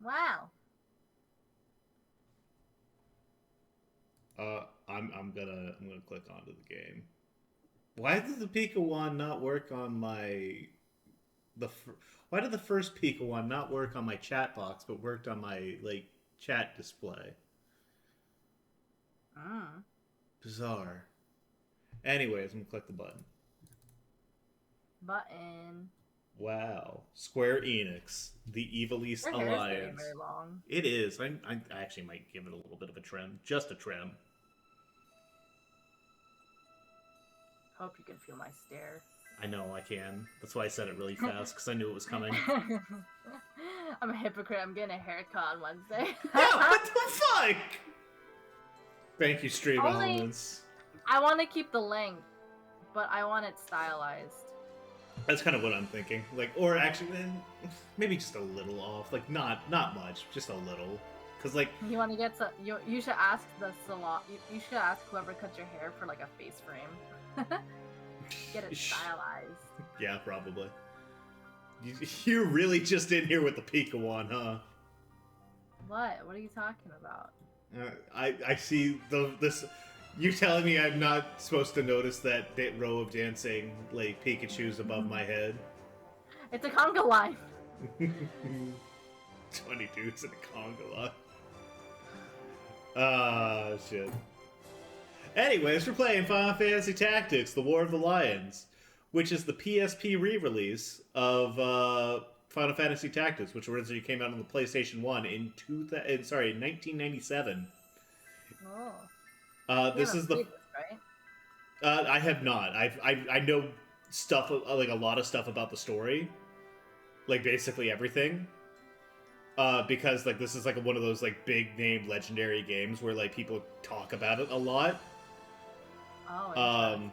Wow. I'm gonna click onto the game. Why did the Pika one not work on my the? Why did the first Pika one not work on my chat box, but worked on my like chat display? Mm. Bizarre. Anyways, I'm gonna click the button. Button. Wow, Square Enix, the Evilise Your hair is getting Alliance. very long. It is. I actually might give it a little bit of a trim, just a trim. Hope you can feel my stare. I know I can. That's why I said it really fast because I knew it was coming. I'm a hypocrite. I'm getting a haircut on Wednesday. Yeah, what the fuck? Thank you, Stream Only Elements. I want to keep the length, but I want it stylized. That's kind of what I'm thinking. Like, or actually, maybe just a little off. Like, not much, just a little. Cause like, You want to get some? You should ask the salon. You should ask whoever cuts your hair for like a face frame. Get it stylized. yeah, probably. You're really just in here with the Pikawan, huh? What? What are you talking about? I see this. You're telling me I'm not supposed to notice that row of dancing like Pikachu's above my head? It's a conga line. 20 dudes in a conga line. Ah, shit. Anyways, we're playing Final Fantasy Tactics: The War of the Lions, which is the PSP re-release of Final Fantasy Tactics, which originally came out on the PlayStation 1 in 1997. Oh. You This haven't is the played this, right? I have not. I know stuff like a lot of stuff about the story, like basically everything. Because like this is like one of those like big name legendary games where like people talk about it a lot. Oh, Um,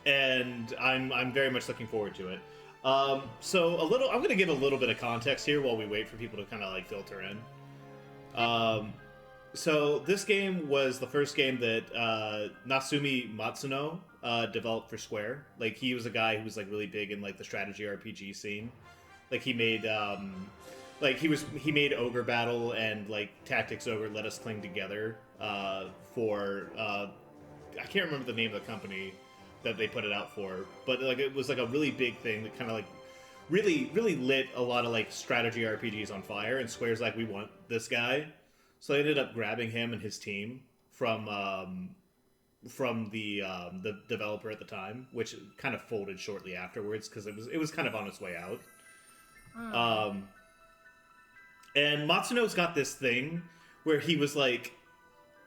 and I'm very much looking forward to it. So I'm gonna give a little bit of context here while we wait for people to kind of like filter in. okay. So this game was the first game that Nasumi Matsuno developed for Square. Like he was a guy who was like really big in like the strategy RPG scene. Like he made he made Ogre Battle and like Tactics Ogre Let Us Cling Together for I can't remember the name of the company that they put it out for, but like it was like a really big thing that kind of like really lit a lot of like strategy RPGs on fire. And Square's like, we want this guy, so they ended up grabbing him and his team from the developer at the time, which kind of folded shortly afterwards because it was kind of on its way out. Hmm. Um, and Matsuno's got this thing where he was like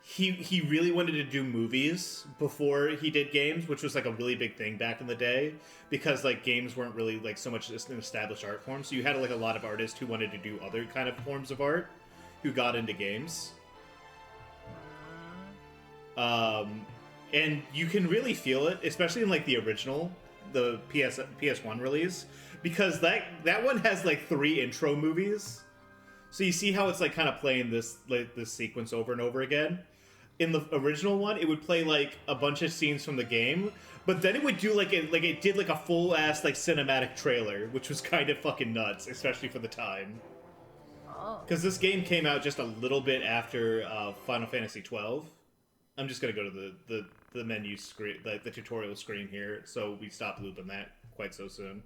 he really wanted to do movies before he did games, which was like a really big thing back in the day because like games weren't really like so much just an established art form. So you had like a lot of artists who wanted to do other kind of forms of art who got into games. Um, and you can really feel it, especially in like the original, the PS1 release, because that one has like 3 intro movies. So you see how it's like kind of playing this sequence over and over again. In the original one, it would play like a bunch of scenes from the game, but then it would do it did like a full ass like cinematic trailer, which was kind of fucking nuts, especially for the time. Oh. Because this game came out just a little bit after Final Fantasy 12. I'm just gonna go to the menu screen, the tutorial screen here, so we stop looping that quite so soon.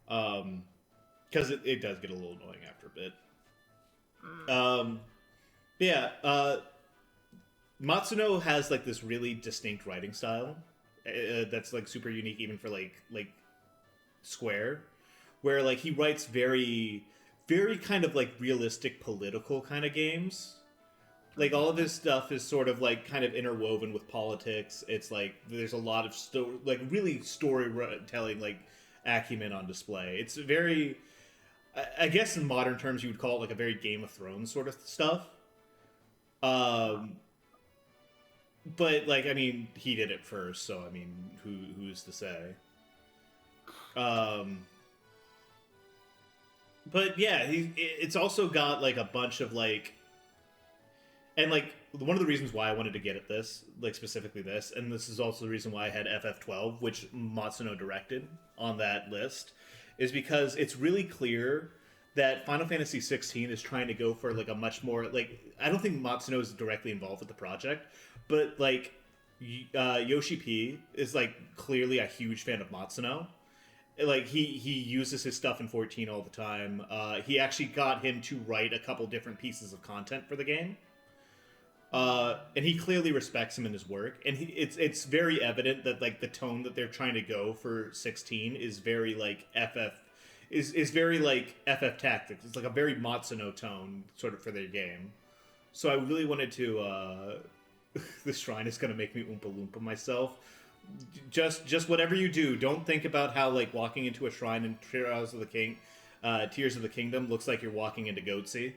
Because it does get a little annoying after a bit. Um, yeah, Matsuno has like this really distinct writing style that's like super unique even for like Square, where like he writes very kind of like realistic political kind of games. Like all of his stuff is sort of like kind of interwoven with politics. It's like there's a lot of like really storytelling like acumen on display. It's very I guess in modern terms you would call it like a very Game of Thrones sort of stuff. Um, but like I mean he did it first, so I mean who's to say? Um, but yeah, it's also got like a bunch of like and like one of the reasons why I wanted to get at this, like specifically this, and this is also the reason why I had FF12, which Matsuno directed on that list, is because it's really clear that Final Fantasy 16 is trying to go for like a much more like I don't think Matsuno is directly involved with the project, but like Yoshi P is like clearly a huge fan of Matsuno. Like he uses his stuff in 14 all the time. He actually got him to write a couple different pieces of content for the game. And he clearly respects him in his work, and it's very evident that like the tone that they're trying to go for 16 is very like is very like FF Tactics. It's like a very Matsuno tone sort of for their game. So I really wanted to. The shrine is gonna make me Oompa Loompa myself. Just whatever you do, don't think about how like walking into a shrine in Tears of the Kingdom looks like you're walking into Goatsy.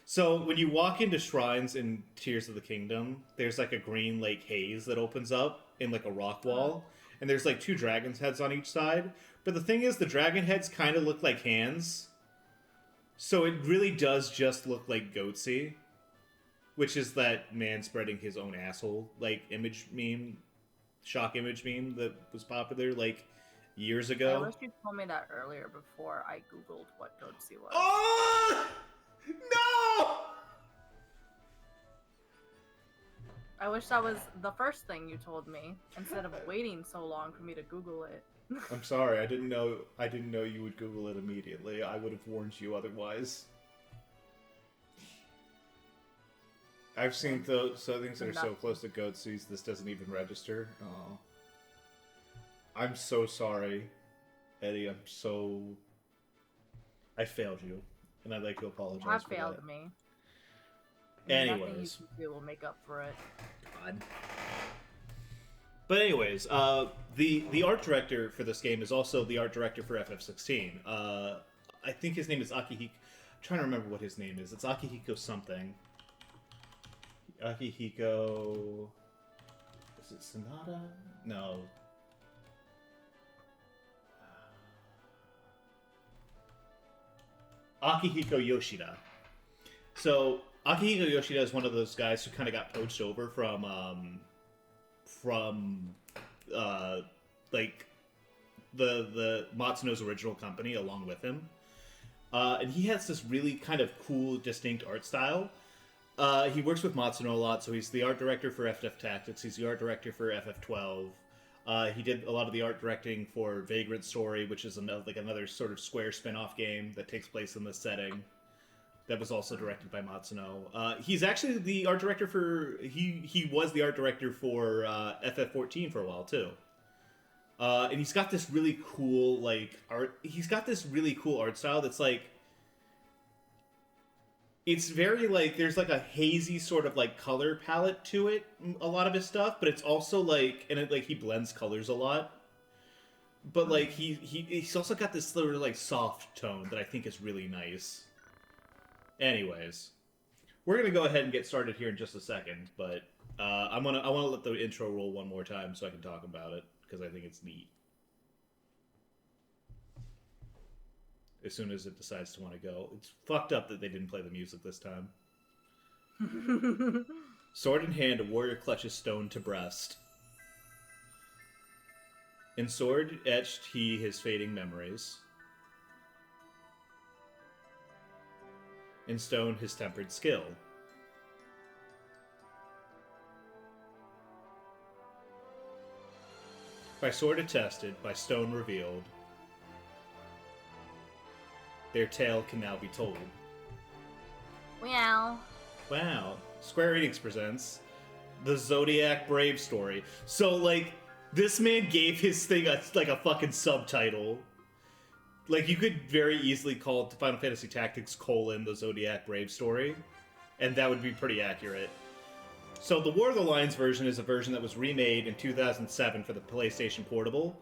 So when you walk into shrines in Tears of the Kingdom, there's like a green like haze that opens up in like a rock wall, and there's like two dragon's heads on each side. But the thing is, the dragon heads kind of look like hands, so it really does just look like Goatsy, which is that man spreading his own asshole like image meme, shock image meme that was popular like years ago. I wish you told me that earlier before I googled what Goatsy was. Oh no! I wish that was the first thing you told me instead of waiting so long for me to Google it. I'm sorry, I didn't know you would Google it immediately. I would have warned you otherwise. I've seen things that are so close to Goatsy's, this doesn't even register. Oh. I'm so sorry, Eddie. I failed you, and I'd like to apologize for that. You have failed me. Anyways. Nothing you can do will make up for it. God. But anyways, the art director for this game is also the art director for FF16. I think his name is Akihiko. I'm trying to remember what his name is. It's Akihiko something. Akihiko... Is it Sonata? No. Akihiko Yoshida. So, Akihiko Yoshida is one of those guys who kind of got poached over from like the Matsuno's original company along with him. And he has this really kind of cool, distinct art style. He works with Matsuno a lot, so he's the art director for FF Tactics, he's the art director for FF12. He did a lot of the art directing for Vagrant Story, which is another sort of Square spin-off game that takes place in this setting. That was also directed by Matsuno. He's actually the art director for... He was the art director for FF14 for a while, too. And he's got this really cool, like, art... He's got this really cool art style that's, like... It's very, like... There's, like, a hazy sort of, like, color palette to it, a lot of his stuff, but it's also, like... And, it, like, he blends colors a lot. But, like, he's also got this sort of, like, soft tone that I think is really nice. Anyways, we're gonna go ahead and get started here in just a second, but I want to let the intro roll one more time so I can talk about it because I think it's neat. As soon as it decides to want to go, it's fucked up that they didn't play the music this time. Sword in hand, a warrior clutches stone to breast. In sword etched he his fading memories. In stone his tempered skill. By sword attested, by stone revealed, their tale can now be told. Wow. Wow. Square Enix presents the Zodiac Brave story. So, like, this man gave his thing a fucking subtitle. Like, you could very easily call it Final Fantasy Tactics: the Zodiac Brave story, and that would be pretty accurate. So the War of the Lions version is a version that was remade in 2007 for the PlayStation Portable,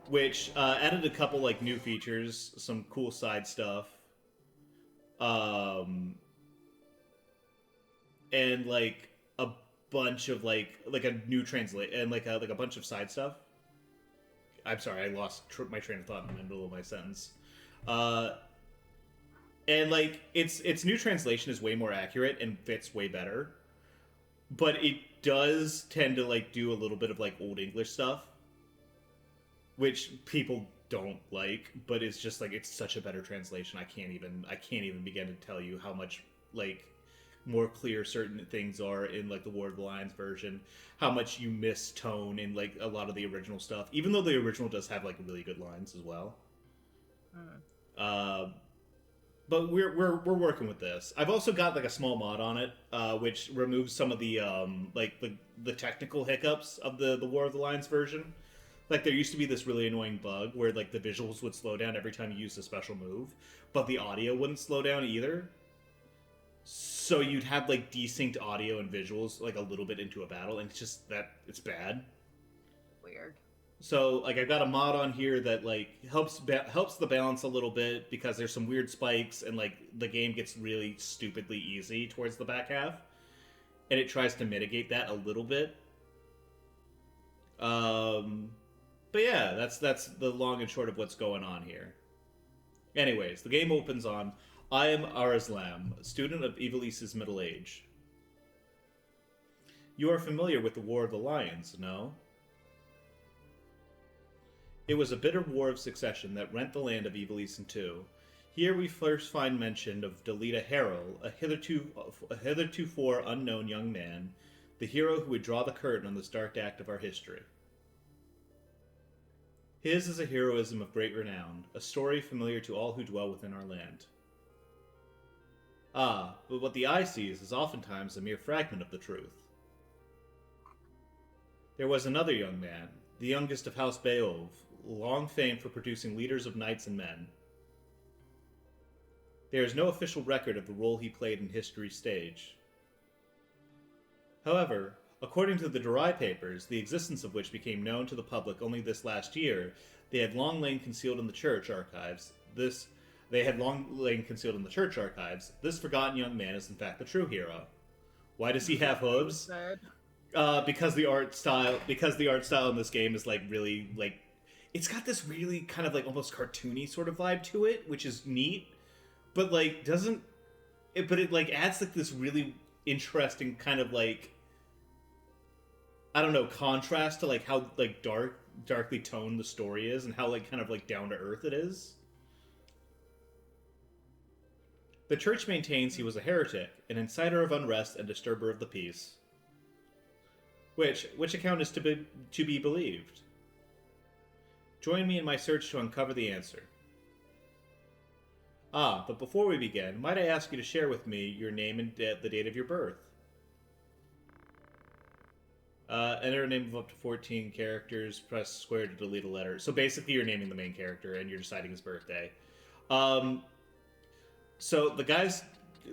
which added a couple, like, new features, some cool side stuff, and, like, a bunch of, like a new translate, and, like, a bunch of side stuff. I'm sorry, I lost my train of thought in the middle of my sentence. And, like, its new translation is way more accurate and fits way better. But it does tend to, like, do a little bit of, like, Old English stuff. Which people don't like, but it's just like it's such a better translation. I can't even begin to tell you how much like more clear certain things are in like the War of the Lions version, how much you miss tone in like a lot of the original stuff, even though the original does have like really good lines as well. But we're working with this. I've also got like a small mod on it, which removes some of the like the technical hiccups of the War of the Lions version. Like there used to be this really annoying bug where like the visuals would slow down every time you used a special move, but the audio wouldn't slow down either. So you'd have like desynced audio and visuals like a little bit into a battle, and it's just that it's bad. Weird. So like I've got a mod on here that like helps the balance a little bit because there's some weird spikes and like the game gets really stupidly easy towards the back half, and it tries to mitigate that a little bit. But yeah, that's the long and short of what's going on here. Anyways, the game opens on I am Arslan, a student of Ivalice's middle age. You are familiar with the War of the Lions, no? It was a bitter war of succession that rent the land of Ivalice in two. Here we first find mention of Delita Harrell, a hithertofore unknown young man, the hero who would draw the curtain on this dark act of our history. His is a heroism of great renown, a story familiar to all who dwell within our land. Ah, but what the eye sees is oftentimes a mere fragment of the truth. There was another young man, the youngest of House Beov, long famed for producing leaders of knights and men. There is no official record of the role he played in history's stage. However, according to the Durai papers, the existence of which became known to the public only this last year, they had long lain concealed in the church archives. This forgotten young man is in fact the true hero. Why does he have hooves? Because the art style in this game is like really like it's got this really kind of like almost cartoony sort of vibe to it, which is neat, but like it like adds like this really interesting kind of like I don't know, contrast to like how like darkly toned the story is and how like kind of like down to earth it is. The church maintains he was a heretic, an inciter of unrest and disturber of the peace. Which account is to be believed? Join me in my search to uncover the answer. Ah, but before we begin, might I ask you to share with me your name and the date of your birth? Enter a name of up to 14 characters, press square to delete a letter. So basically you're naming the main character and you're deciding his birthday. So the guy's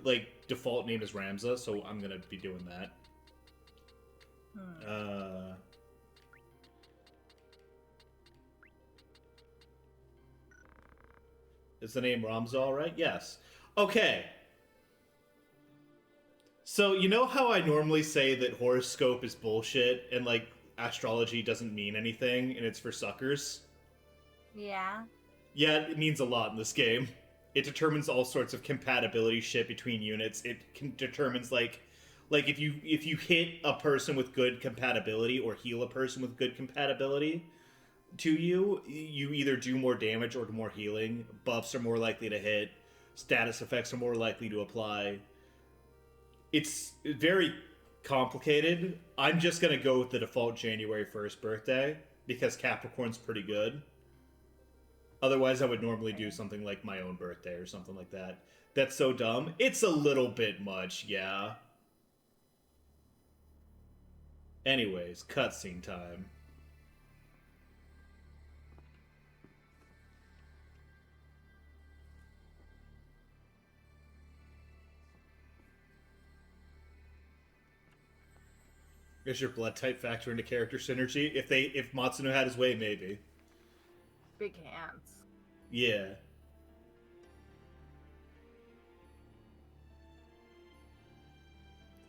like default name is Ramza, so I'm gonna be doing that. Is the name Ramza all right? Yes. Okay. So you know how I normally say that horoscope is bullshit and like astrology doesn't mean anything and it's for suckers? Yeah. Yeah, it means a lot in this game. It determines all sorts of compatibility shit between units. It determines like if you hit a person with good compatibility or heal a person with good compatibility to you either do more damage or more healing. Buffs are more likely to hit. Status effects are more likely to apply. It's very complicated. I'm just going to go with the default January 1st birthday because Capricorn's pretty good. Otherwise, I would normally do something like my own birthday or something like that. That's so dumb. It's a little bit much, yeah. Anyways, cutscene time. Is your blood type factor into character synergy? If Matsuno had his way, maybe. Big hands. Yeah.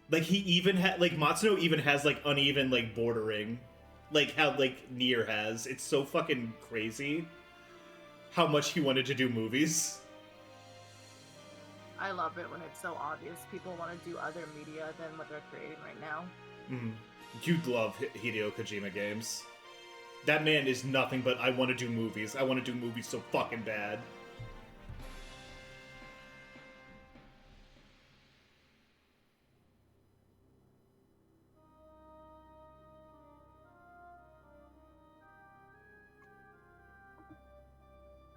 Like he even like Matsuno even has like uneven like bordering, like how like Nier has. It's so fucking crazy how much he wanted to do movies. I love it when it's so obvious people want to do other media than what they're creating right now. You'd love Hideo Kojima games. That man is nothing but I want to do movies. I want to do movies so fucking bad.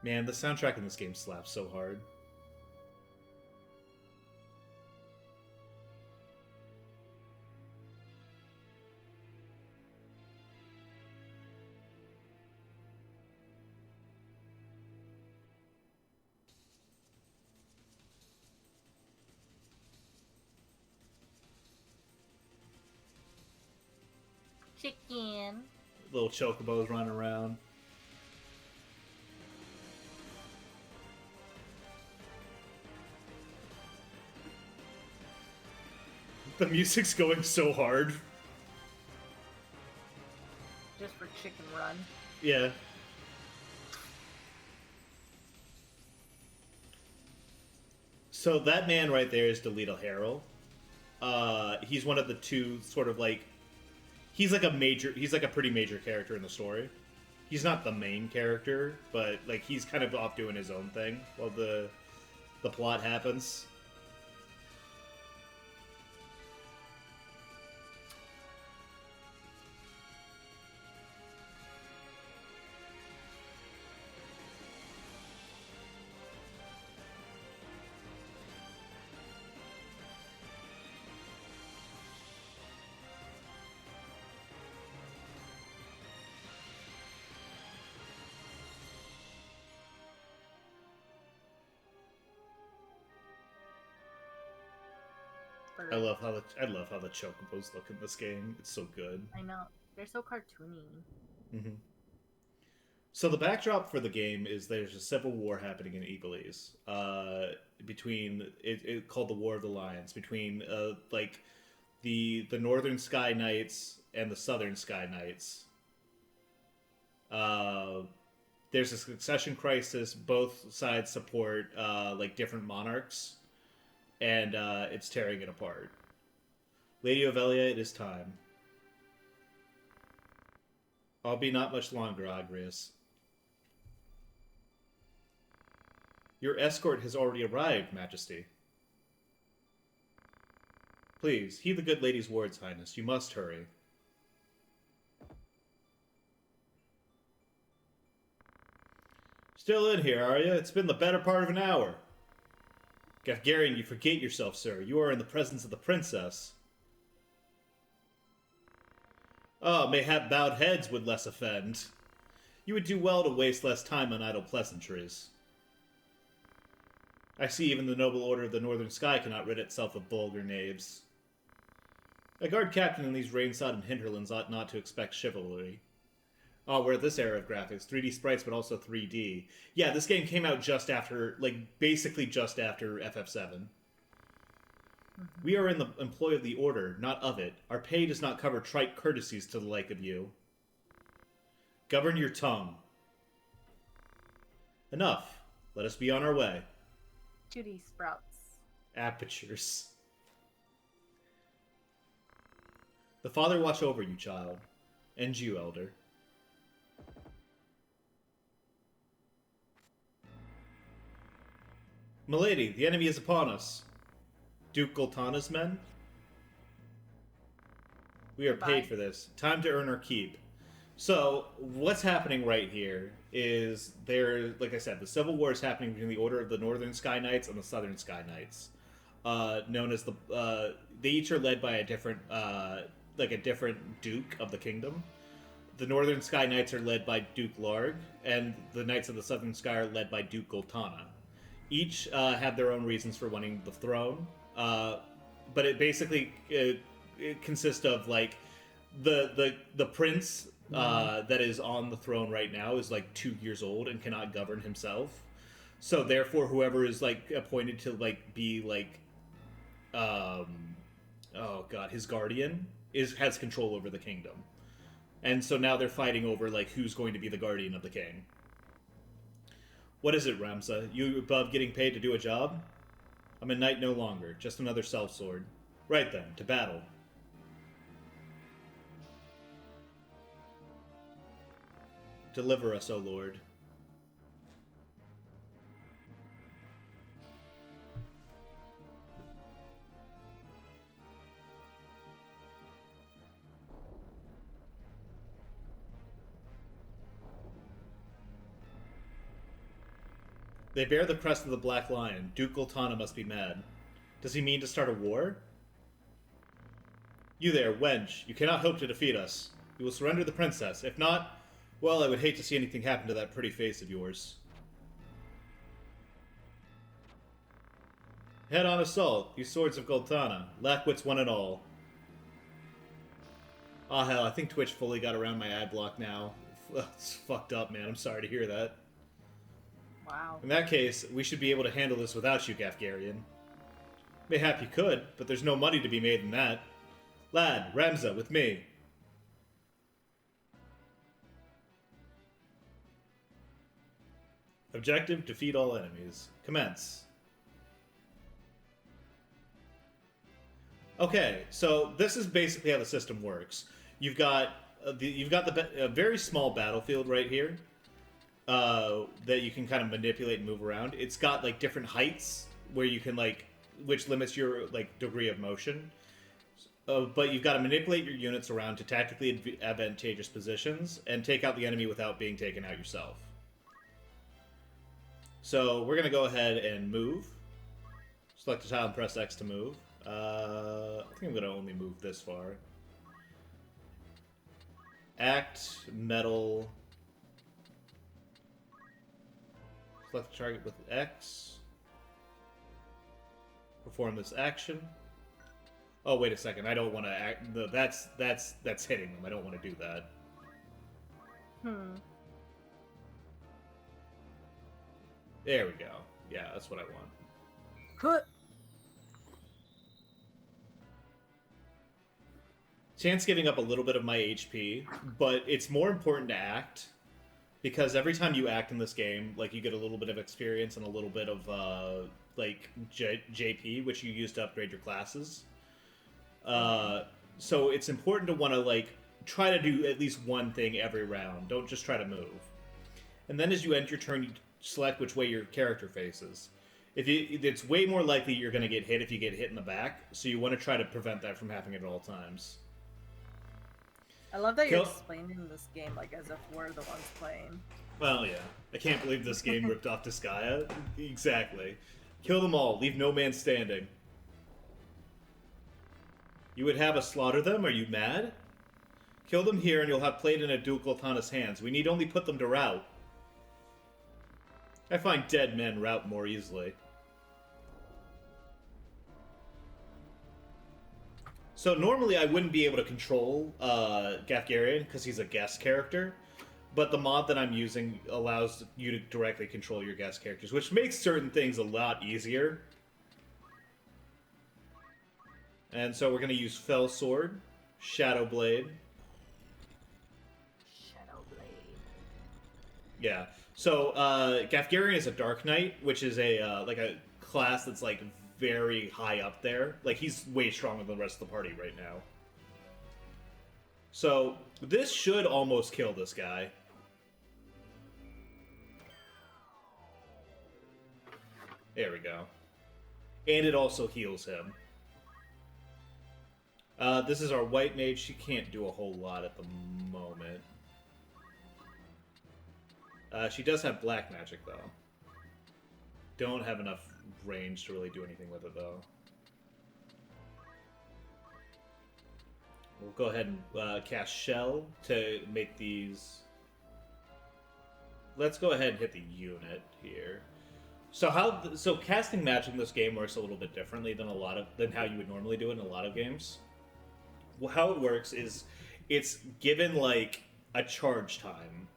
Man, the soundtrack in this game slaps so hard. Chicken. Little chocobos running around. The music's going so hard. Just for Chicken Run. Yeah. So that man right there is Delito Harrell. He's one of the two sort of like... He's like a pretty major character in the story. He's not the main character, but like he's kind of off doing his own thing while the plot happens. I love how the chocobos look in this game. It's so good. I know. They're so cartoony. Mm-hmm. So the backdrop for the game is there's a civil war happening in Eaglease, between it called the War of the Lions, between like the Northern Sky Knights and the Southern Sky Knights. There's a succession crisis. Both sides support like different monarchs, and it's tearing it apart. Lady Ovelia, it is time. I'll be not much longer, Agrius. Your escort has already arrived, Majesty. Please, heed the good lady's words, Highness. You must hurry. Still in here, are you? It's been the better part of an hour. Gafgarian, you forget yourself, sir. You are in the presence of the princess. Oh, mayhap bowed heads would less offend. You would do well to waste less time on idle pleasantries. I see even the noble order of the Northern Sky cannot rid itself of vulgar knaves. A guard captain in these rain-sodden hinterlands ought not to expect chivalry. Oh, we're at this era of graphics. 3D sprites, but also 3D. Yeah, this game came out just after, like, basically just after FF7. We are in the employ of the Order, not of it. Our pay does not cover trite courtesies to the like of you. Govern your tongue. Enough. Let us be on our way. Judy sprouts. Apertures. The Father watch over you, child. And you, Elder. Milady, the enemy is upon us. Duke Goltana's men? We are paid for this. Time to earn our keep. So, what's happening right here is there, like I said, the civil war is happening between the Order of the Northern Sky Knights and the Southern Sky Knights. Known as the, they each are led by a different, like a different Duke of the Kingdom. The Northern Sky Knights are led by Duke Larg, and the Knights of the Southern Sky are led by Duke Goltana. Each have their own reasons for wanting the throne, but it basically it consists of like the prince that is on the throne right now is like 2 years old and cannot govern himself. So therefore, whoever is like appointed to like be like, oh god, his guardian has control over the kingdom, and so now they're fighting over like who's going to be the guardian of the king. What is it, Ramsa? You above getting paid to do a job? I'm a knight no longer, just another sellsword. Right then, to battle. Deliver us, O Lord. They bear the crest of the Black Lion. Duke Goltana must be mad. Does he mean to start a war? You there, wench. You cannot hope to defeat us. You will surrender the princess. If not, well, I would hate to see anything happen to that pretty face of yours. Head-on assault. You swords of Goltana. Lack wits one and all. Ah, hell, I think Twitch fully got around my ad block now. It's fucked up, man. I'm sorry to hear that. Wow. In that case, we should be able to handle this without you, Gafgarian. Mayhap you could, but there's no money to be made in that. Lad, Ramza, with me. Objective, defeat all enemies. Commence. Okay, so this is basically how the system works. You've got a very small battlefield right here that you can kind of manipulate and move around. It's got like different heights where you can which limits your degree of motion. But you've got to manipulate your units around to tactically advantageous positions and take out the enemy without being taken out yourself. So we're going to go ahead and move. Select a tile and press X to move. I think I'm going to only move this far. Act, metal. Select the target with X. Perform this action. Oh, wait a second. I don't want to act. No, that's hitting them. I don't want to do that. There we go. Yeah, that's what I want. Cut. Chance giving up a little bit of my HP, but it's more important to act, because every time you act in this game, you get a little bit of experience and a little bit of, JP, which you use to upgrade your classes. So it's important to want to, try to do at least one thing every round. Don't just try to move. And then as you end your turn, you select which way your character faces. It's way more likely you're going to get hit if you get hit in the back, so you want to try to prevent that from happening at all times. I love that you're explaining this game as if we're the ones playing. Well, yeah. I can't believe this game ripped off Disgaea. Exactly. Kill them all. Leave no man standing. You would have us slaughter them? Are you mad? Kill them here and you'll have played in a Duke Goltana's hands. We need only put them to rout. I find dead men rout more easily. So normally I wouldn't be able to control Gafgarian because he's a guest character, but the mod that I'm using allows you to directly control your guest characters, which makes certain things a lot easier. And so we're going to use Fell Sword, Shadow Blade. Yeah. So Gafgarian is a Dark Knight, which is a class that's very high up there. He's way stronger than the rest of the party right now. So this should almost kill this guy. There we go. And it also heals him. This is our white mage. She can't do a whole lot at the moment. She does have black magic, though. Don't have enough range to really do anything with it, though. We'll go ahead and cast Shell to make these... Let's go ahead and hit the unit here. So casting magic in this game works a little bit differently than how you would normally do it in a lot of games. Well, how it works is it's given a charge time.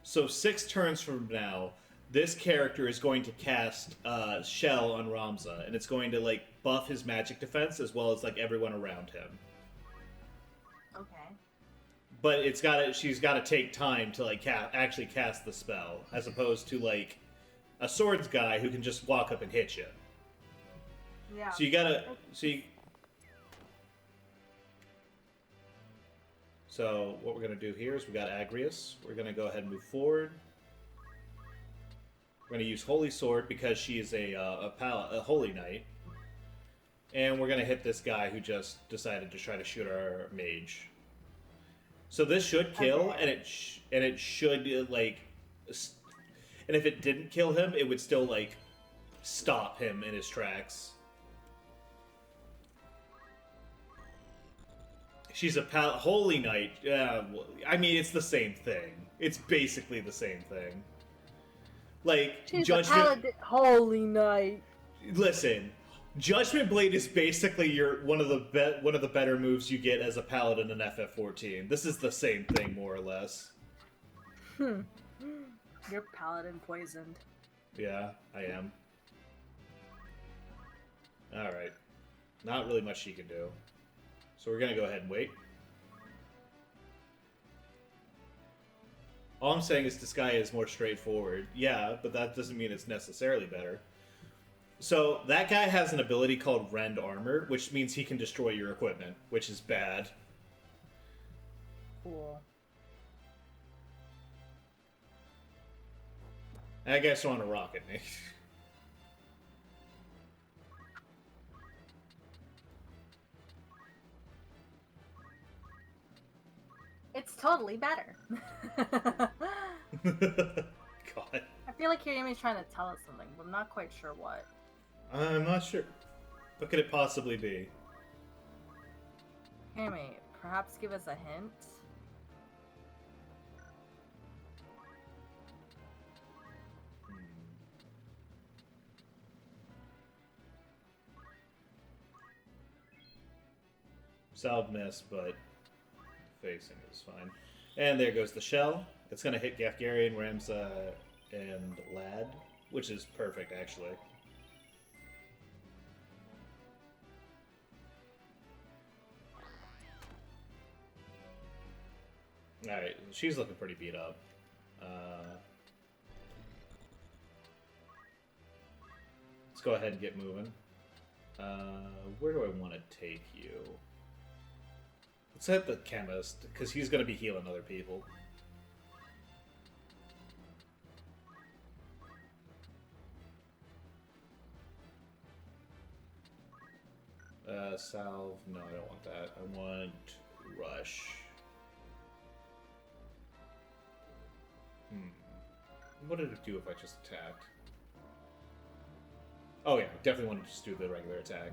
So 6 turns from now, this character is going to cast Shell on Ramza, and it's going to buff his magic defense as well as everyone around him. Okay. But she's got to take time to actually cast the spell, as opposed to a swords guy who can just walk up and hit you. Yeah. So you gotta So what we're going to do here is we got Agrius. We're going to go ahead and move forward. We're going to use Holy Sword because she is a Holy Knight. And we're going to hit this guy who just decided to try to shoot our mage. So this should kill, Okay. and it should, like... And if it didn't kill him, it would still, like, stop him in his tracks. She's a Holy Knight. I mean, it's the same thing. It's basically the same thing. Like, She's Judgment... a paladin. Holy Knight. Listen, Judgment Blade is basically one of the better moves you get as a paladin in FF14. This is the same thing, more or less. You're paladin poisoned. Yeah, I am. Alright. Not really much she can do. So we're gonna go ahead and wait. All I'm saying is this guy is more straightforward. Yeah, but that doesn't mean it's necessarily better. So that guy has an ability called Rend Armor, which means he can destroy your equipment, which is bad. Cool. And that guy's throwing a rock at me. It's totally better. God. I feel like Kirimi's trying to tell us something, but I'm not quite sure what. I'm not sure. What could it possibly be? Kirimi, perhaps give us a hint? Salve miss, but facing is fine. And there goes the shell. It's going to hit Gafgarian, Ramza, and Lad, which is perfect, actually. Alright, she's looking pretty beat up. Let's go ahead and get moving. Where do I want to take you? Let's hit the chemist, because he's going to be healing other people. Salve. No, I don't want that. I want Rush. What did it do if I just attacked? Oh yeah, definitely want to just do the regular attack.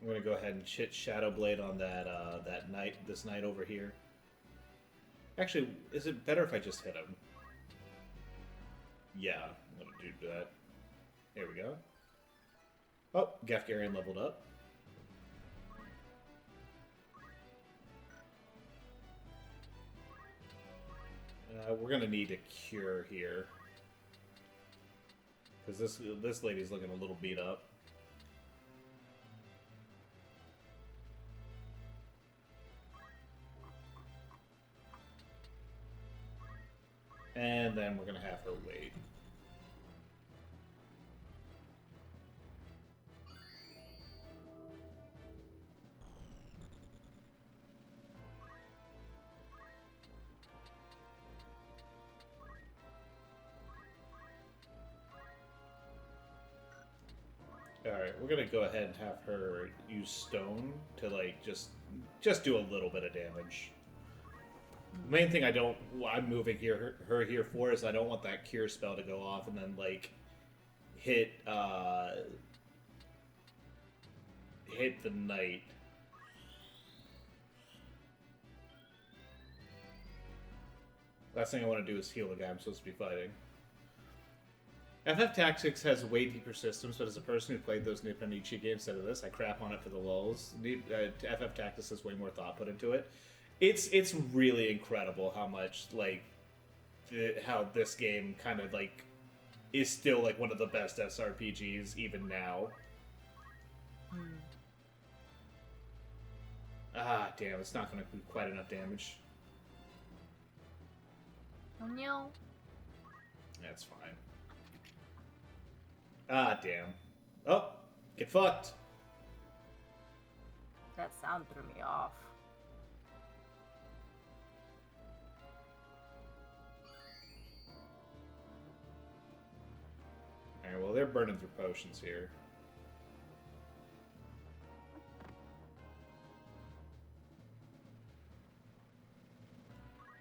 I'm gonna go ahead and hit Shadow Blade on that knight, this knight over here. Actually, is it better if I just hit him? Yeah, I'm gonna do that. There we go. Oh, Gafgarian leveled up. We're gonna need a cure here, because this lady's looking a little beat up. And then we're gonna have her wait. Alright, we're gonna go ahead and have her use stone to, like, just do a little bit of damage. The main thing I'm moving her here for is I don't want that cure spell to go off and then, like, hit the knight. Last thing I want to do is heal the guy I'm supposed to be fighting. FF Tactics has way deeper systems, but as a person who played those Nipponichi games instead of this, I crap on it for the lulz. FF Tactics has way more thought put into it. It's really incredible how much, like, how this game kind of, like, is still, like, one of the best SRPGs even now. Ah, damn, it's not going to do quite enough damage. Oh no. That's fine. Ah, damn. Oh, get fucked. That sound threw me off. Alright, well, they're burning through potions here.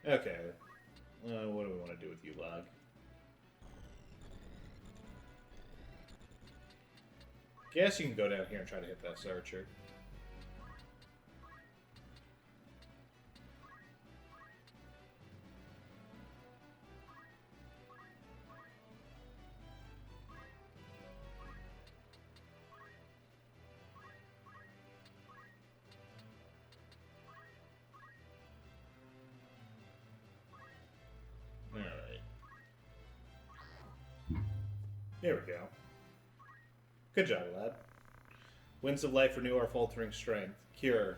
Okay. What do we want to do with you, Log? Guess you can go down here and try to hit that searcher. Alright. There we go. Good job, lad. Winds of life renew our faltering strength. Cure.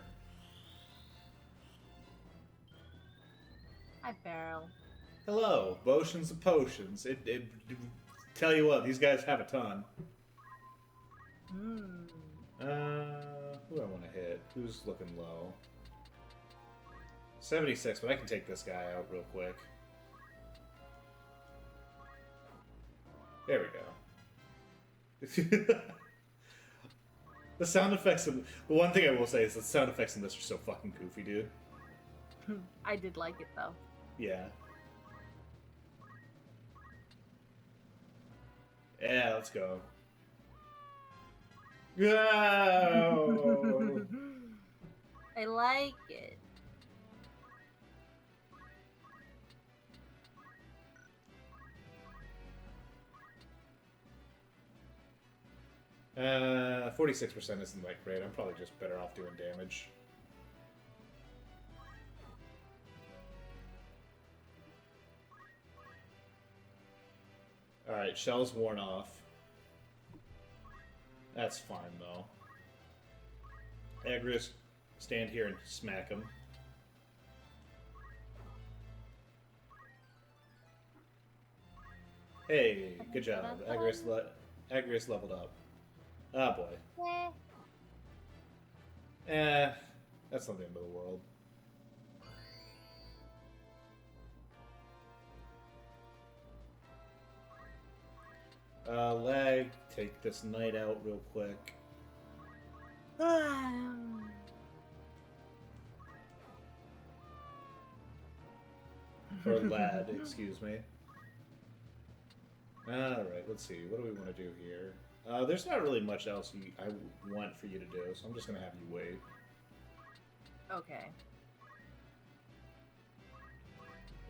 Hi, Barrel. Hello, potions of potions. Tell you what, these guys have a ton. Hmm. Who do I want to hit? Who's looking low? 76, but I can take this guy out real quick. There we go. The sound effects of... The one thing I will say is the sound effects in this are so fucking goofy, dude. I did like it, though. Yeah. Yeah, let's go. Go! I like it. Uh, 46% isn't like great. I'm probably just better off doing damage. Alright, shell's worn off. That's fine, though. Agrius, stand here and smack him. Hey, good job. Agrius leveled up. Ah, boy. That's not the end of the world. Lag, take this knight out real quick. Or lad, excuse me. Alright, let's see. What do we want to do here? There's not really much else I want for you to do, so I'm just going to have you wait. Okay.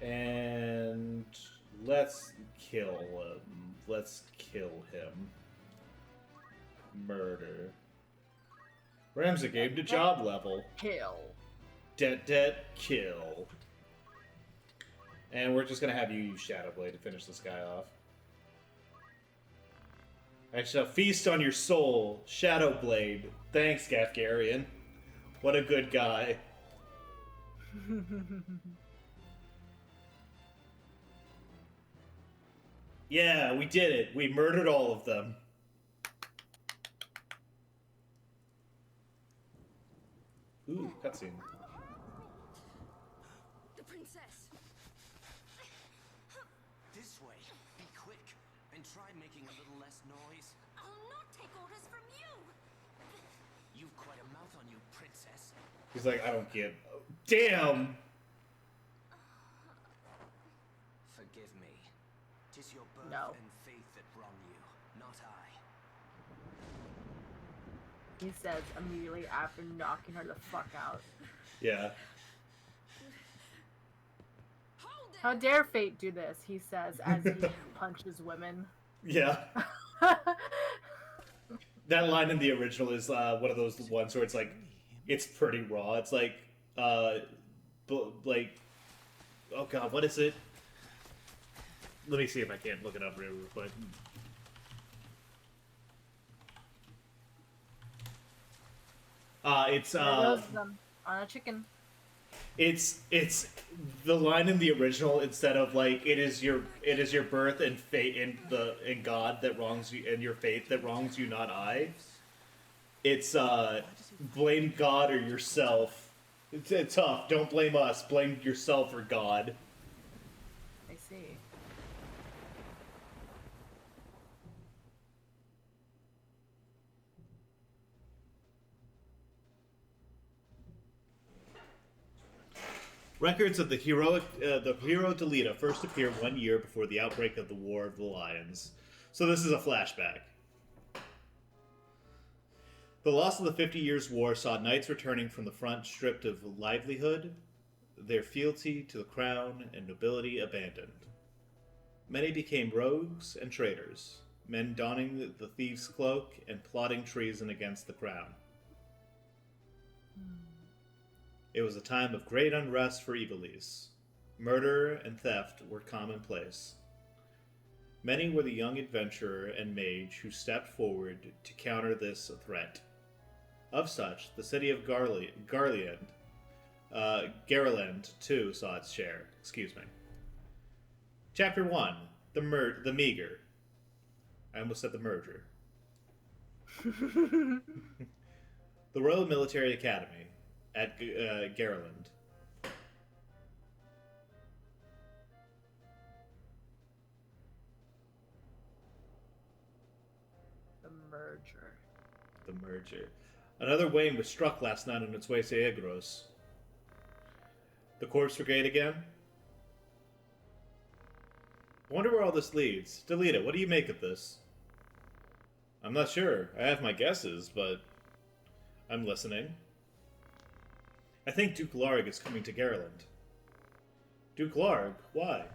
And let's kill him. Let's kill him. Murder. Ramsey game to job level. Kill. Kill. And we're just going to have you use Shadowblade to finish this guy off. I shall feast on your soul, Shadowblade. Thanks, Gafgarian. What a good guy. Yeah, we did it. We murdered all of them. Ooh, cutscene. The princess. This way. Be quick. And try making a little less noise. I'll not take orders from you. You've quite a mouth on you, princess. He's like, I don't give... Damn! Forgive me. 'Tis your birth No. and faith that wrong you, not I. He says immediately after knocking her the fuck out. Yeah. Hold it. How dare fate do this, he says as he punches women. Yeah. That line in the original is one of those ones where it's like, it's pretty raw. It's like, like, oh god, what is it? Let me see if I can't look it up real quick. It's There goes them on a chicken. It's the line in the original, instead of like it is your birth and fate in God that wrongs you, and your faith that wrongs you, not I. It's blame God or yourself. It's tough. Don't blame us. Blame yourself or God. I see. Records of the hero Delita first appear 1 year before the outbreak of the War of the Lions. So this is a flashback. The loss of the 50 Years' War saw knights returning from the front stripped of livelihood, their fealty to the crown and nobility abandoned. Many became rogues and traitors, men donning the thief's cloak and plotting treason against the crown. It was a time of great unrest for Ivalice. Murder and theft were commonplace. Many were the young adventurer and mage who stepped forward to counter this threat. Of such, the city of Garland too saw its share. Excuse me. Chapter 1: The Meager. I almost said the merger. The Royal Military Academy at Garland. The merger. The merger. Another wain was struck last night on its way to Egros. The Corpse Brigade again? I wonder where all this leads. Delita, what do you make of this? I'm not sure. I have my guesses, but I'm listening. I think Duke Larg is coming to Garland. Duke Larg? Why?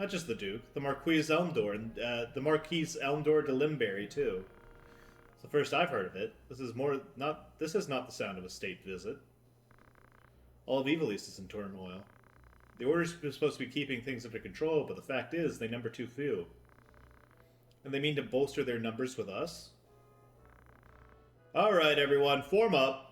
Not just the Duke, the Marquis Elmdor, and the Marquis Elmdor de Limberry, too. It's the first I've heard of it. This is not the sound of a state visit. All of Ivalice is in turmoil. The Order's supposed to be keeping things under control, but the fact is, they number too few. And they mean to bolster their numbers with us? Alright, everyone, form up!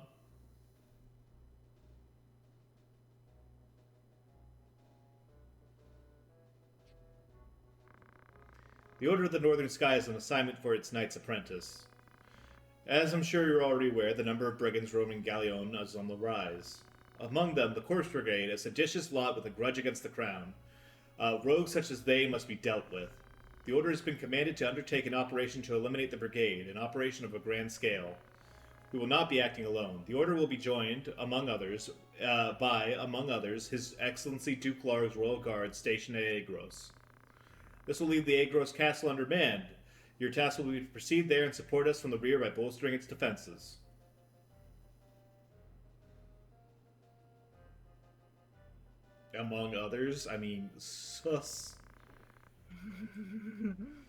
The Order of the Northern Sky is an assignment for its Knights Apprentice. As I'm sure you're already aware, the number of brigands roaming Galleon is on the rise. Among them, the Corpse Brigade, a seditious lot with a grudge against the crown. Rogues such as they must be dealt with. The Order has been commanded to undertake an operation to eliminate the brigade, an operation of a grand scale. We will not be acting alone. The Order will be joined, among others, His Excellency Duke Larg's Royal Guard stationed at Agros. This will leave the Agros Castle undermanned. Your task will be to proceed there and support us from the rear by bolstering its defenses. Among others, I mean, sus.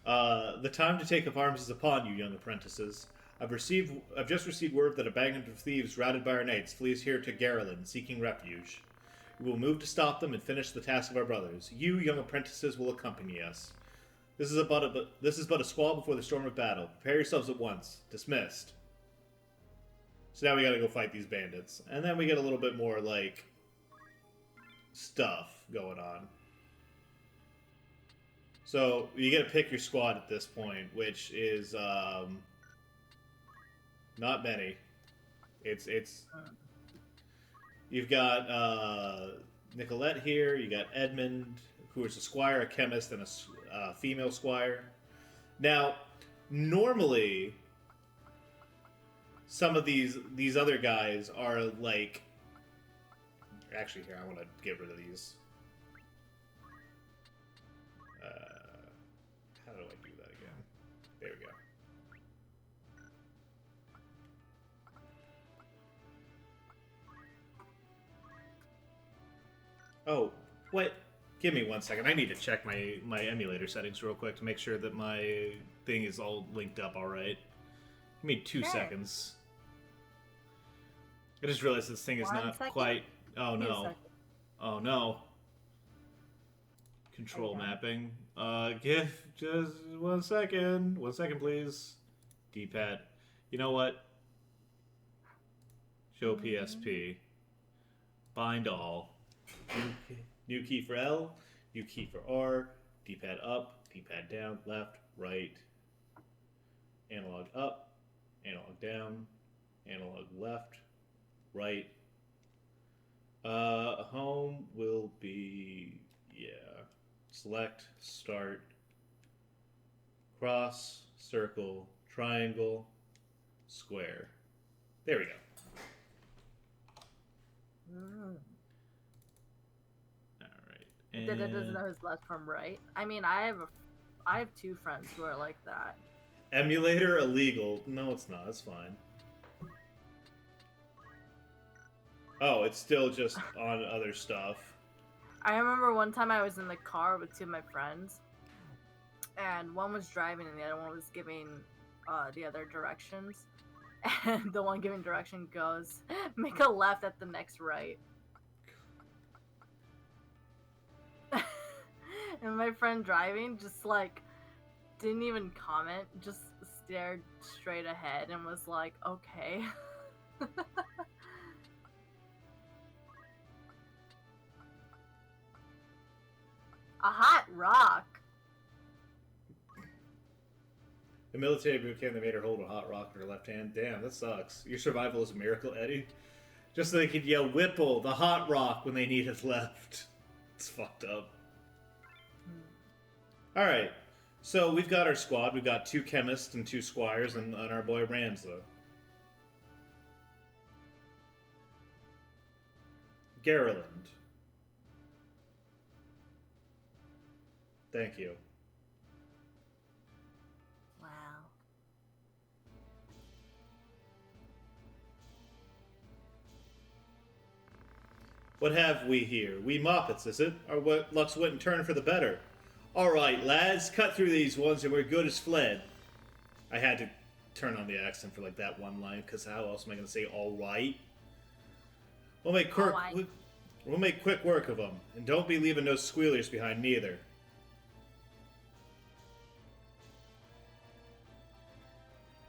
The time to take up arms is upon you, young apprentices. I've just received word that a band of thieves routed by our knights flees here to Garland, seeking refuge. We will move to stop them and finish the task of our brothers. You, young apprentices, will accompany us. This is but a squall before the storm of battle. Prepare yourselves at once. Dismissed. So now we gotta go fight these bandits. And then we get a little bit more, like, stuff going on. So, you get to pick your squad at this point, which is, not many. It's You've got Nicolette here. You got Edmund, who is a squire, a chemist, and a female squire. Now, normally, some of these other guys are like. Actually, here I want to get rid of these. How do I do that again? There we go. Oh, what? Give me 1 second. I need to check my emulator settings real quick to make sure that my thing is all linked up all right. Give me 2 seconds. I just realized this thing is not quite... Oh, no. Oh, no. Control mapping. Give just 1 second. 1 second, please. D-pad. You know what? Show PSP. Find all. New key for L, new key for R, D-pad up, D-pad down, left, right, analog up, analog down, analog left, right. Home will be, yeah, select, start, cross, circle, triangle, square. There we go. Alright. That it doesn't know his left from right. I mean, I have two friends who are like that. Emulator illegal. No, it's not. It's fine. Oh, it's still just on other stuff. I remember one time I was in the car with two of my friends, and one was driving and the other one was giving the other directions. And the one giving direction goes, make a left at the next right. And my friend driving just like didn't even comment, just stared straight ahead and was like, okay. A hot rock. The military boot camp, they made her hold a hot rock in her left hand. Damn, that sucks. Your survival is a miracle, Eddie. Just so they could yell Whipple, the hot rock, when they need it left. It's fucked up. Alright, so we've got our squad. We've got 2 chemists and 2 squires and our boy Ramza. Garland. Thank you. Wow. What have we here? We Moppets, is it? Or what luck's went and turned for the better? Alright, lads, cut through these ones and we're good as fled. I had to turn on the accent for like that one line, because how else am I going to say alright? We'll make quick work of them, and don't be leaving no squealers behind neither.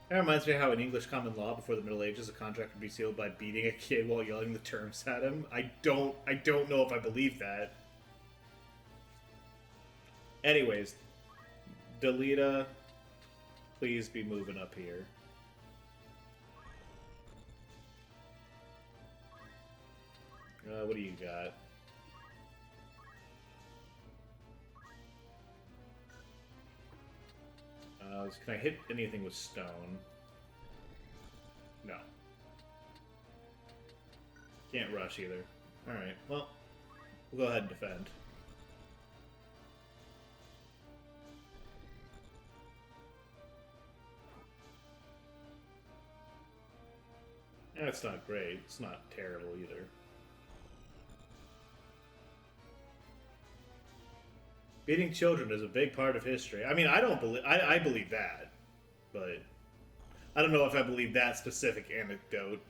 That reminds me of how in English common law before the Middle Ages a contract would be sealed by beating a kid while yelling the terms at him. I don't know if I believe that. Anyways, Delita, please be moving up here. What do you got? Can I hit anything with stone? No. Can't rush either. Alright, well, we'll go ahead and defend. That's not great. It's not terrible either. Beating children is a big part of history. I mean, I believe that, but I don't know if I believe that specific anecdote.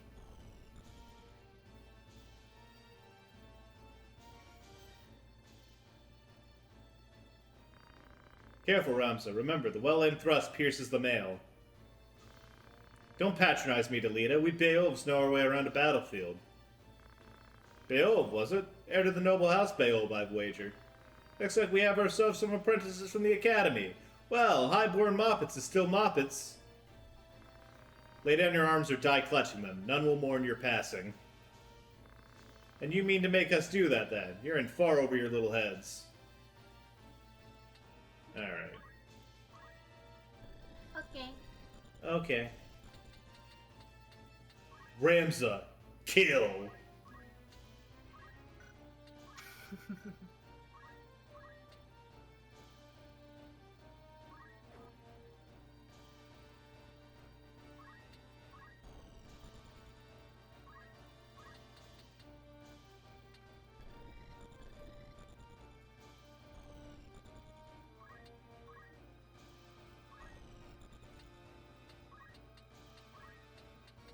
Careful, Ramsa. Remember, the well-aimed thrust pierces the mail. Don't patronize me, Delita. We Beowulfs know our way around a battlefield. Beowulf, was it? Heir to the noble house Beowulf, I've wagered. Looks like we have ourselves some apprentices from the academy. Well, high-born Moppets is still Moppets. Lay down your arms or die clutching them. None will mourn your passing. And you mean to make us do that, then? You're in far over your little heads. Alright. Okay. Okay. Ramza, kill!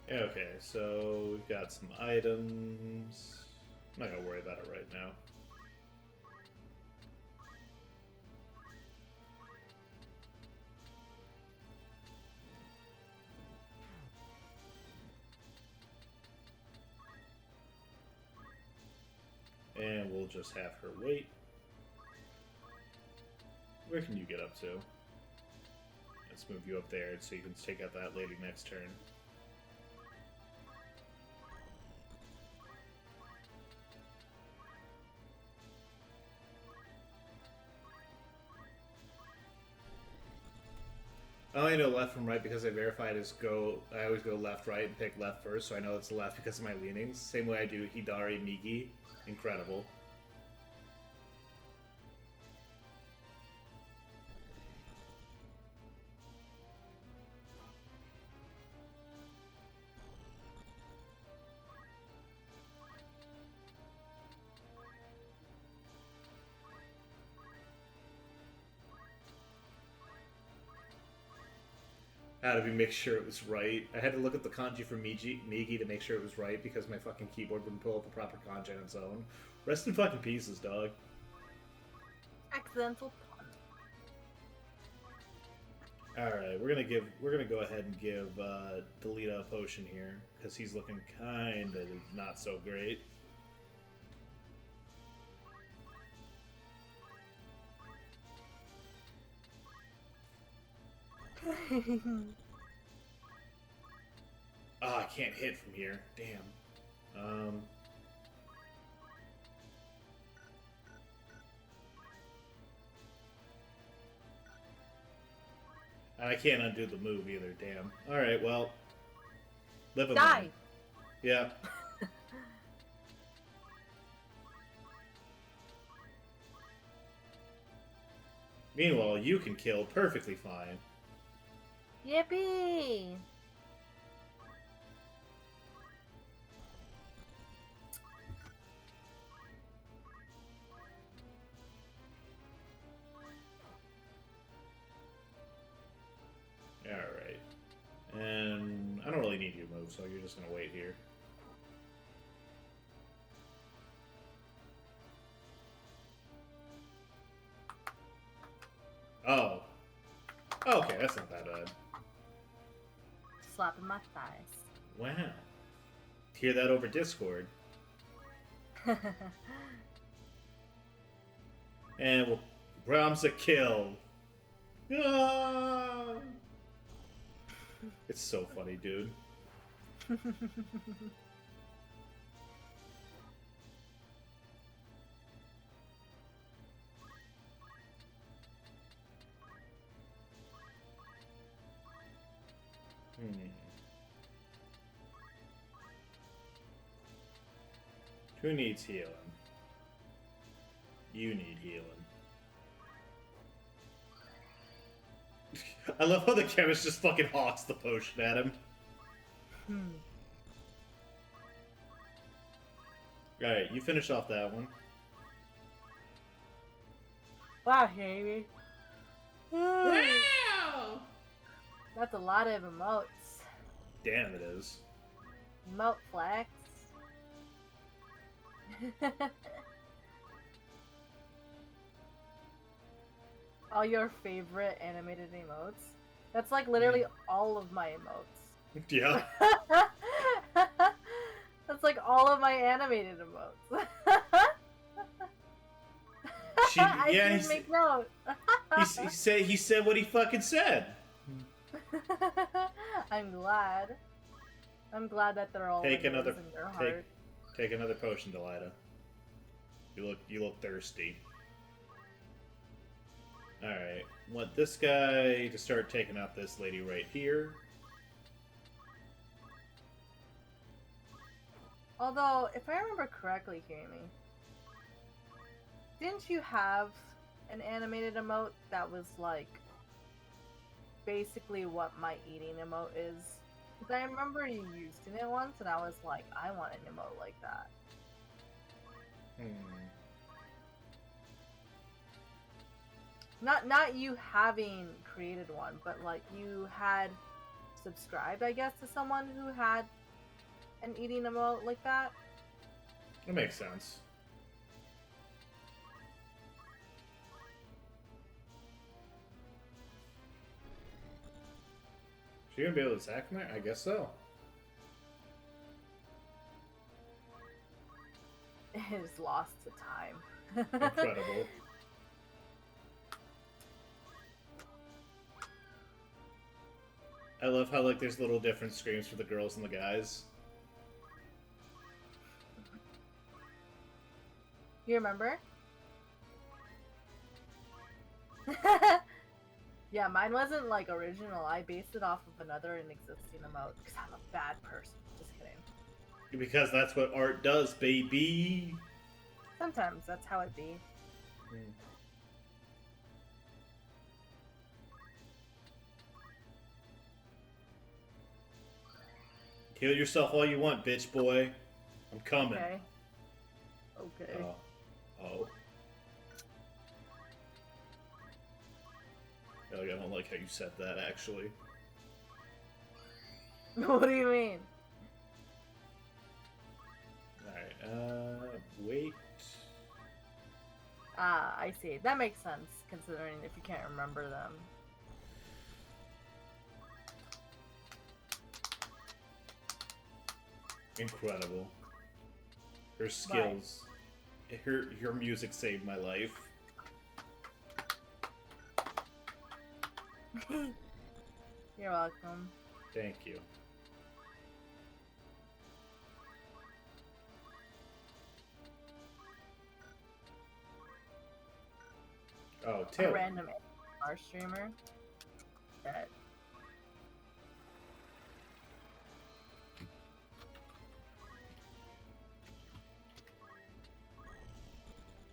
Okay, so we've got some items. I'm not gonna worry about it right now. And we'll just have her wait. Where can you get up to? Let's move you up there so you can take out that lady next turn. I only know left from right because I verified as go. I always go left, right, and pick left first, so I know it's left because of my leanings. Same way I do Hidari Migi. Incredible. How did we make sure it was right? I had to look at the kanji for Migi to make sure it was right because my fucking keyboard wouldn't pull up the proper kanji on its own. Rest in fucking pieces, dog. Accidental pun. Alright, we're gonna go ahead and give Delita a potion here, because he's looking kinda not so great. Ah, I can't hit from here. Damn. And I can't undo the move either, damn. Alright, well. Live and Die! learn. Yeah. Meanwhile, you can kill perfectly fine. Yippee! Alright. And I don't really need you to move, so you're just gonna wait here. Oh. Okay, that's not that bad. Slapping my thighs. Wow. Hear that over Discord. And we'll Brahms a kill. Ah! It's so funny, dude. Who needs healing? You need healing. I love how the chemist just fucking hawks the potion at him. Alright, you finish off that one. Wow, baby. Wow! That's a lot of emotes. Damn, it is. Emote flex. All your favorite animated emotes. That's like literally all of my emotes. Yeah. That's like all of my animated emotes. I didn't make note. he said what he fucking said. I'm glad. I'm glad that they're all Take in another your heart. take another potion, Delita. You look thirsty. Alright. Want this guy to start taking out this lady right here. Although, if I remember correctly, Jamie, didn't you have an animated emote that was like basically what my eating emote is? Because I remember you used it once, and I was like, I want an emote like that. Not you having created one, but like you had subscribed, I guess, to someone who had an eating emote like that. That makes sense. She gonna be able to attack from there? I guess so. is lost to time. Incredible. I love how like there's little different screams for the girls and the guys. You remember? Yeah, mine wasn't like original. I based it off of another and existing emote because I'm a bad person. Just kidding. Because that's what art does, baby. Sometimes that's how it be. Kill yourself all you want, bitch boy. I'm coming. Okay. Okay. Oh. I don't like how you said that, actually. What do you mean? Alright, wait. Ah, I see. That makes sense, considering if you can't remember them. Incredible. Her skills. Her music saved my life. You're welcome. Thank you. Oh, A Taylor. random ASMR streamer that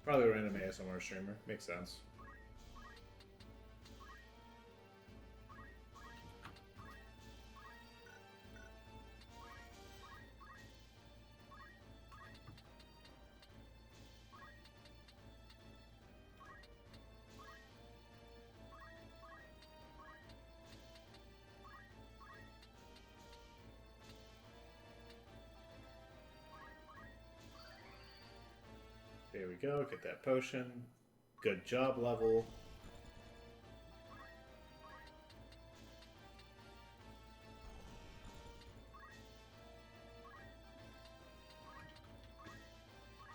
Probably a random ASMR streamer. Makes sense. There we go. Get that potion. Good job level.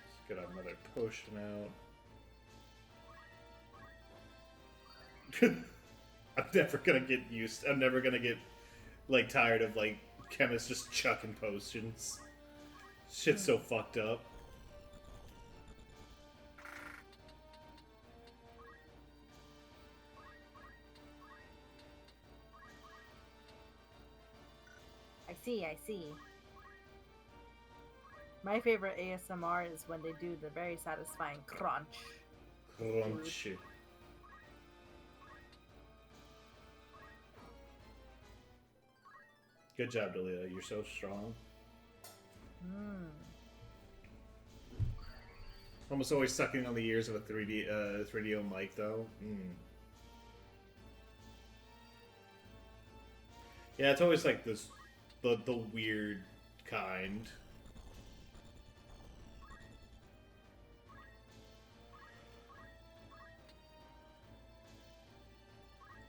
Let's get another potion out. I'm never gonna get used. I'm never gonna get like tired of like chemists just chucking potions. Shit's so fucked up. I see. My favorite ASMR is when they do the very satisfying crunch. Crunchy. Good job, Delia. You're so strong. Almost always sucking on the ears of a 3DO mic, though. Yeah, it's always like this, the weird kind.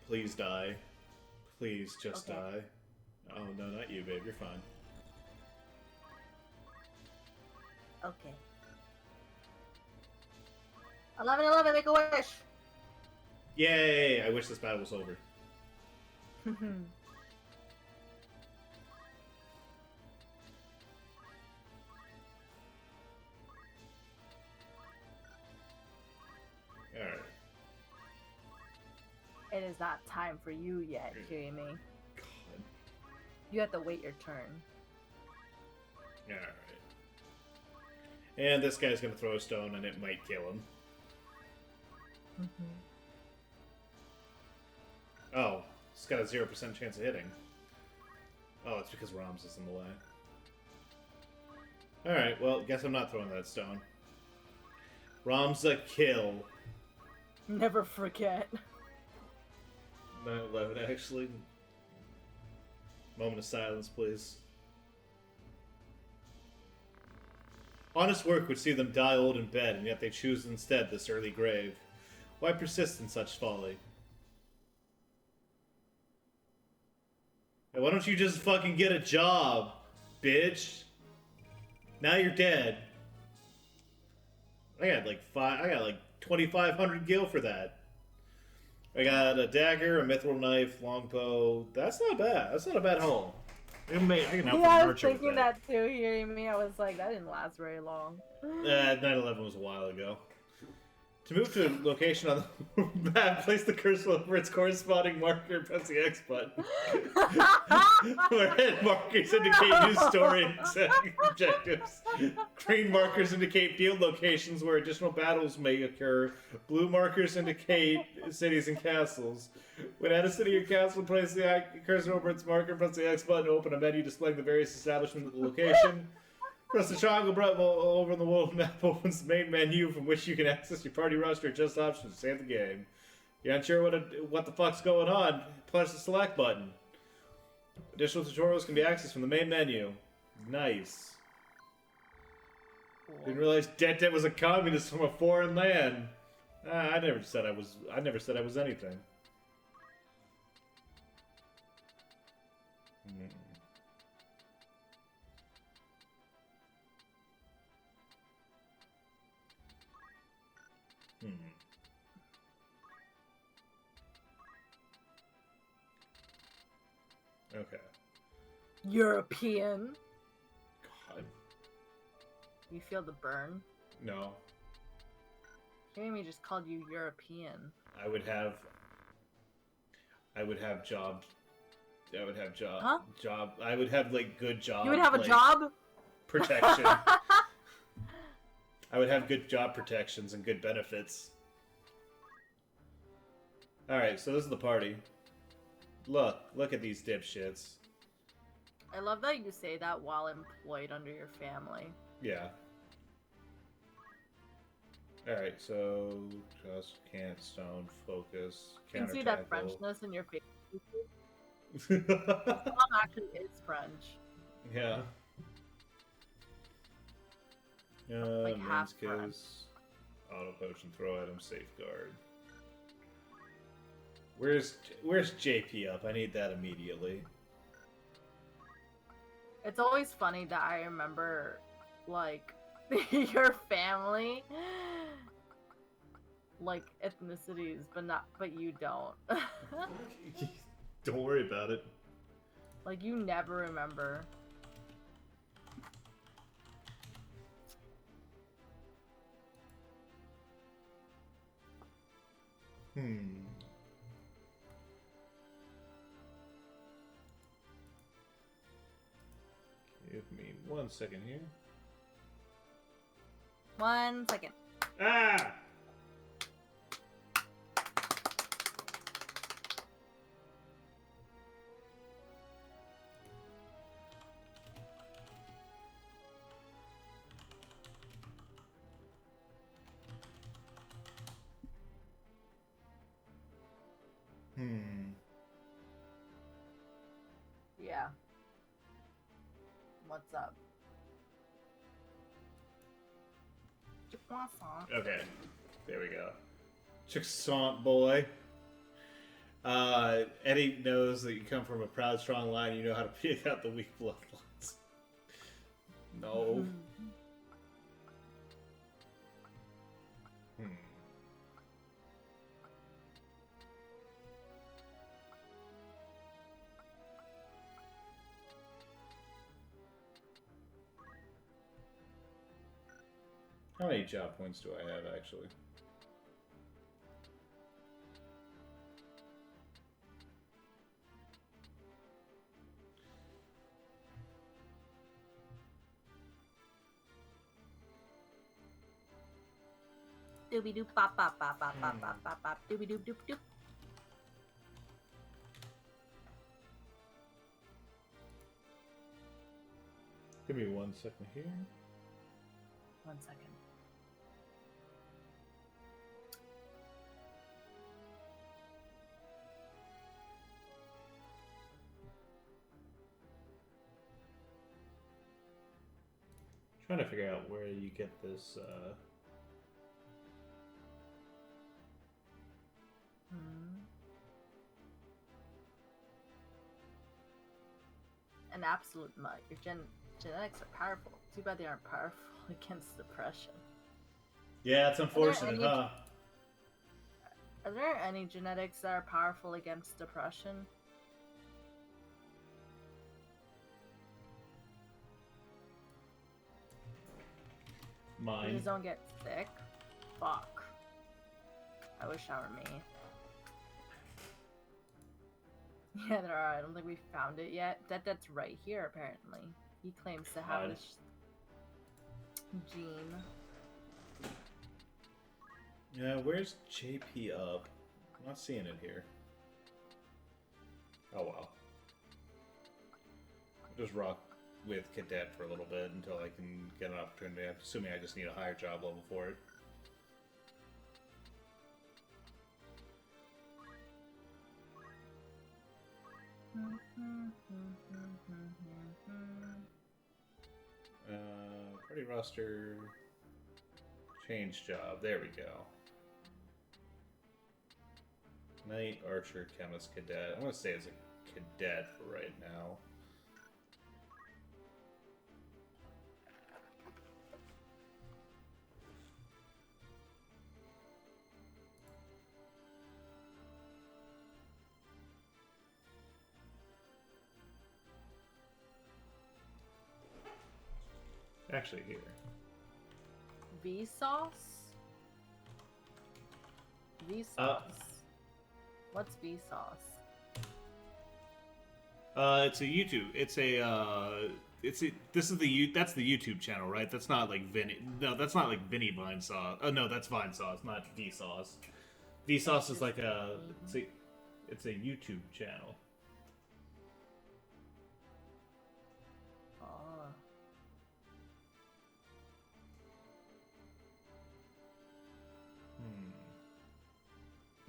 Please die. Please just Okay. die. Oh, no, not you, babe. You're fine. Okay. 11-11, make a wish! Yay! I wish this battle was over. Alright. It is not time for you yet, hear me? God. You have to wait your turn. Alright. And this guy's gonna throw a stone and it might kill him. Oh, it's got a 0% chance of hitting. Oh, it's because Roms is in the way. Alright, well, guess I'm not throwing that stone. Rom's a kill. Never forget. 9/11, actually. Moment of silence, please. Honest work would see them die old in bed, and yet they choose instead this early grave. Why persist in such folly? Hey, why don't you just fucking get a job, bitch? Now you're dead. I got like 2,500 gil for that. I got a dagger, a mithril knife, longbow. That's not bad. That's not a bad haul. I can help Yeah, I was Archer with thinking that too. Hearing me, I was like, that didn't last very long. 9/11 was a while ago. To move to a location on the map, place the cursor over its corresponding marker and press the X button. Where red markers indicate new story objectives. Green markers indicate field locations where additional battles may occur. Blue markers indicate cities and castles. When at a city or castle, place the cursor over its marker and press the X button to open a menu displaying the various establishments of the location. Press the triangle button over the world map opens the main menu from which you can access your party roster or just options to save the game. You're not sure what the fuck's going on? Press the select button. Additional tutorials can be accessed from the main menu. Nice. Cool. Didn't realize Det was a communist from a foreign land. I never said I was anything. Okay. European. God. You feel the burn? No. Hearing me just called you European. I would have job. Huh? Job. I would have like good job. You would have a like, job? protection. I would have good job protections and good benefits. Alright, so this is the party. Look at these dipshits. I love that you say that while employed under your family. Yeah. Alright, so just can't stone, focus, You can see that Frenchness in your face. counter Mom actually is French. Yeah. Like half Main skills, auto potion, throw item, safeguard. Where's JP up? I need that immediately. It's always funny that I remember, like, your family, like ethnicities, but you don't. Don't worry about it. Like, you never remember. Give me 1 second here. 1 second. Ah! Yeah. What's up? Okay. There we go. Chicksant boy. Eddie knows that you come from a proud, strong line. You know how to pick out the weak bloodlines. No. How many job points do I have, actually? Doobie doop bop bop bop bop bop bop bop bop doobie doop doop doop. Give me 1 second here. 1 second. Trying to figure out where you get this, An absolute mutt. Your genetics are powerful. Too bad they aren't powerful against depression. Yeah, it's unfortunate, any- huh? Are there any genetics that are powerful against depression? You Mine. just don't get sick? Fuck. I wish that were me. Yeah, there are. I don't think we found it yet. That's right here, apparently. He claims to have Odd. this gene. Yeah, where's JP up? I'm not seeing it here. Oh well. I'll just rock with Cadet for a little bit until I can get an opportunity. I'm assuming I just need a higher job level for it. Party roster. Change job. There we go. Knight, Archer, Chemist, Cadet. I'm going to stay as a Cadet for right now. Actually, here. Vsauce? Vsauce. What's Vsauce? It's a YouTube. It's a. This is that's the YouTube channel, right? That's not like Vinny. No, that's not like Vinny Vine Sauce. Oh no, that's Vine Sauce, not Vsauce. Vsauce is like a. It's a YouTube channel. Oh.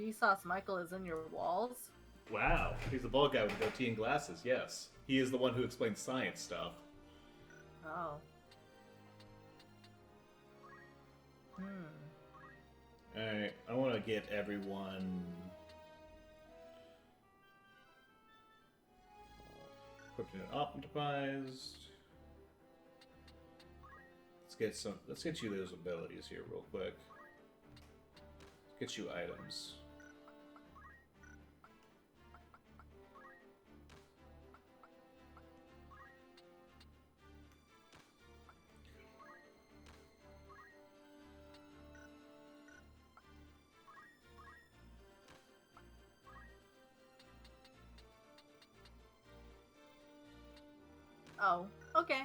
Vsauce Michael is in your walls? Wow, he's the bald guy with the goatee and glasses. Yes, he is the one who explains science stuff. Oh. Alright, I want to get everyone equipped and optimized. Let's get you those abilities here real quick. Let's get you items. Oh, okay.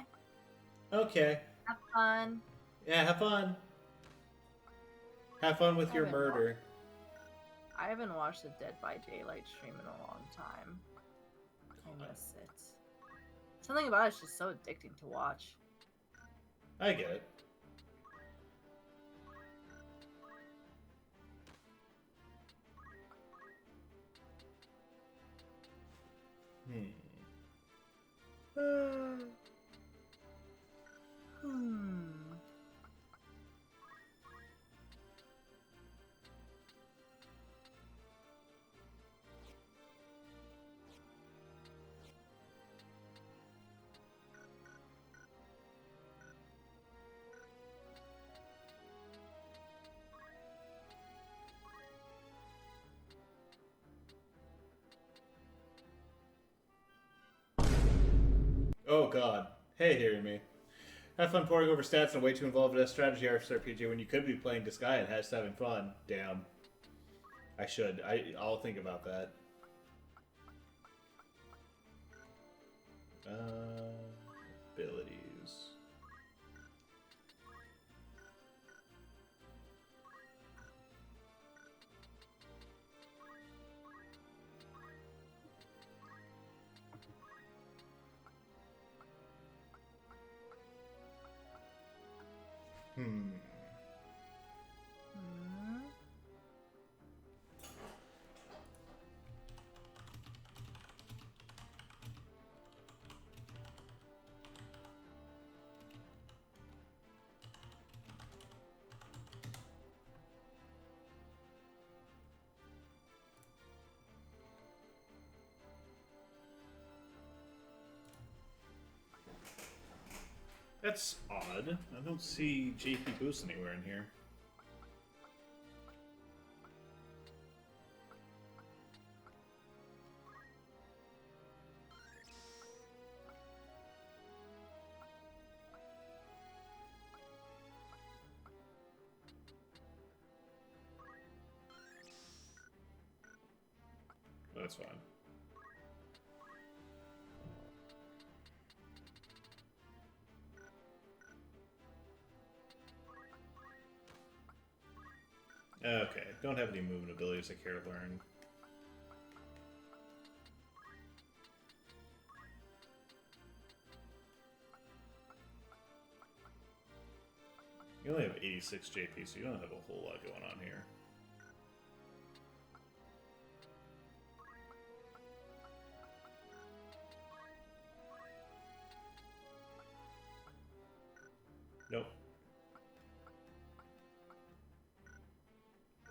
Okay. Have fun. Yeah, have fun. Have fun with your Haven't murder. I haven't watched the Dead by Daylight stream in a long time. I miss it. Something about it's just so addicting to watch. I get it. Oh god. Hey, hearing me. Have fun poring over stats and way too involved in a strategy RPG when you could be playing Disgaea and just having fun. Damn. I should. I'll think about that. Abilities. Hmm. That's odd. I don't see JP Boost anywhere in here. That's fine. Okay, don't have any movement abilities I care to learn. You only have 86 JP, so you don't have a whole lot going on here. Nope.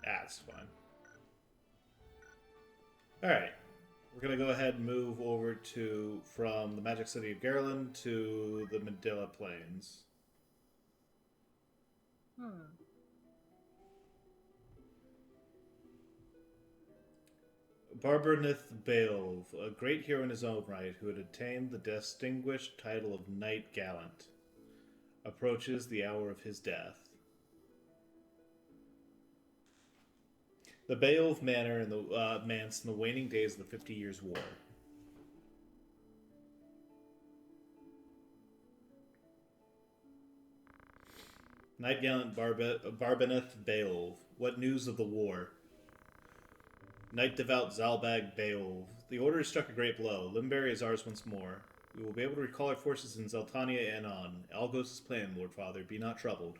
That's fine. Alright. We're going to go ahead and move over to from the Magic City of Garland to the Mandela Plains. Barbarnith Baelv, a great hero in his own right, who had attained the distinguished title of Knight Gallant, approaches the hour of his death. The Baelv Manor in the manse in the waning days of the 50 Years' War. Knight Gallant Barbaneth Baelv, what news of the war? Knight Devout Zalbag Baelv, the order has struck a great blow. Limberry is ours once more. We will be able to recall our forces in Zeltania and on. All goes as planned, Lord Father. Be not troubled.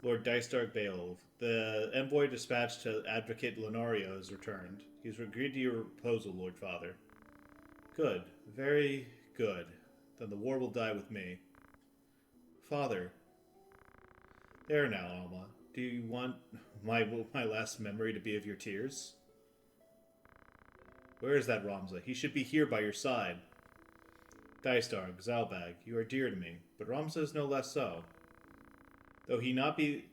Lord Dystark Baelv, the envoy dispatched to Advocate Lenario has returned. He has agreed to your proposal, Lord Father. Good. Very good. Then the war will die with me. Father. There now, Alma. Do you want my last memory to be of your tears? Where is that Ramza? He should be here by your side. Dystark, Zalbag, you are dear to me, but Ramza is no less so. Though he be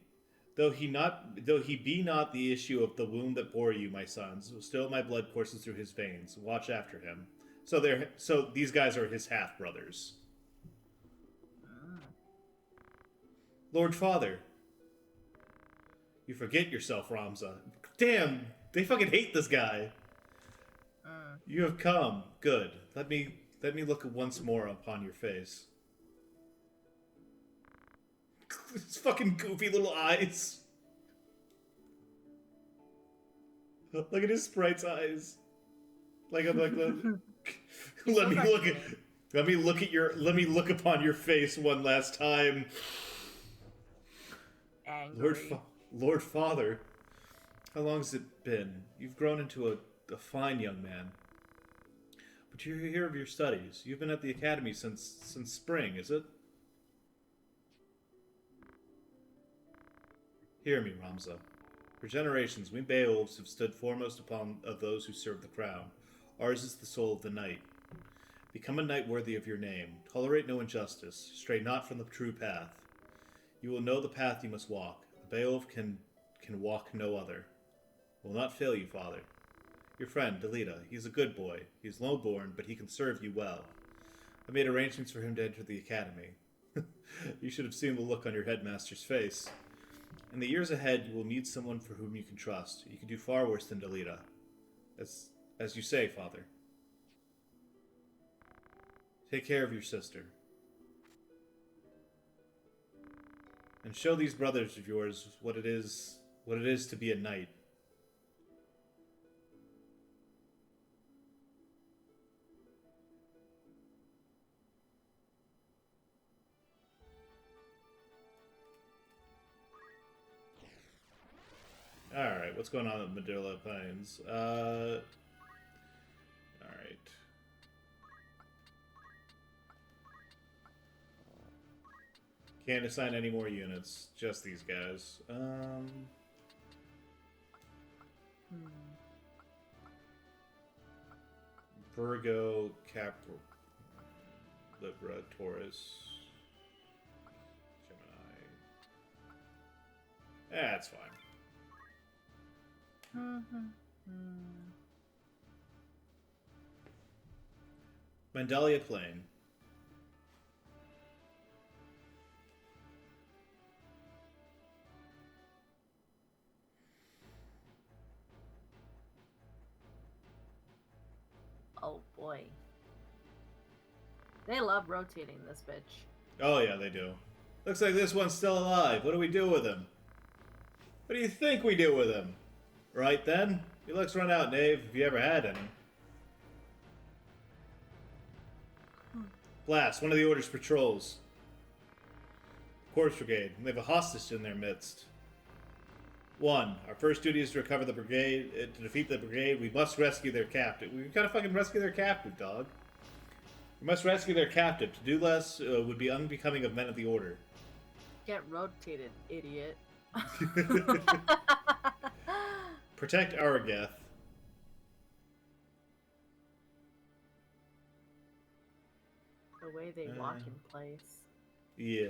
not the issue of the womb that bore you, my sons, still my blood courses through his veins. Watch after him. So these guys are his half brothers. Lord Father, you forget yourself, Ramza. Damn, they fucking hate this guy. You have come. Good. Let me look once more upon your face. His fucking goofy little eyes. Look at his sprite's eyes. Like I'm like, let me look upon your face one last time. Angry. Lord Father, how long has it been? You've grown into a fine young man. But you're here of your studies. You've been at the academy since spring, is it? Hear me, Ramza. For generations, we Beowulfs have stood foremost of those who serve the crown. Ours is the soul of the knight. Become a knight worthy of your name. Tolerate no injustice. Stray not from the true path. You will know the path you must walk. A Beowulf can walk no other. Will not fail you, father. Your friend, Delita, he's a good boy. He's lowborn, but he can serve you well. I made arrangements for him to enter the academy. You should have seen the look on your headmaster's face. In the years ahead, you will need someone for whom you can trust. You can do far worse than Delita. As you say, father. Take care of your sister. And show these brothers of yours what it is to be a knight. Alright, what's going on at Mandela Plains? Alright. Can't assign any more units, just these guys. Virgo, Cap, Libra, Taurus, Gemini. That's fine. Mandalia Plain. boy. They love rotating this bitch. Oh yeah, they do. Looks like this one's still alive. What do we do with him? What do you think we do with him? Right then? Your luck's run out, Dave, if you ever had any. Blast, one of the Order's patrols. Corpse Brigade. They have a hostage in their midst. 1. Our first duty is to recover the brigade. To defeat the brigade, we must rescue their captive. We gotta fucking rescue their captive, dog. We must rescue their captive. To do less would be unbecoming of men of the Order. Get rotated, idiot. Protect Aragath. The way they walk in place. Yeah.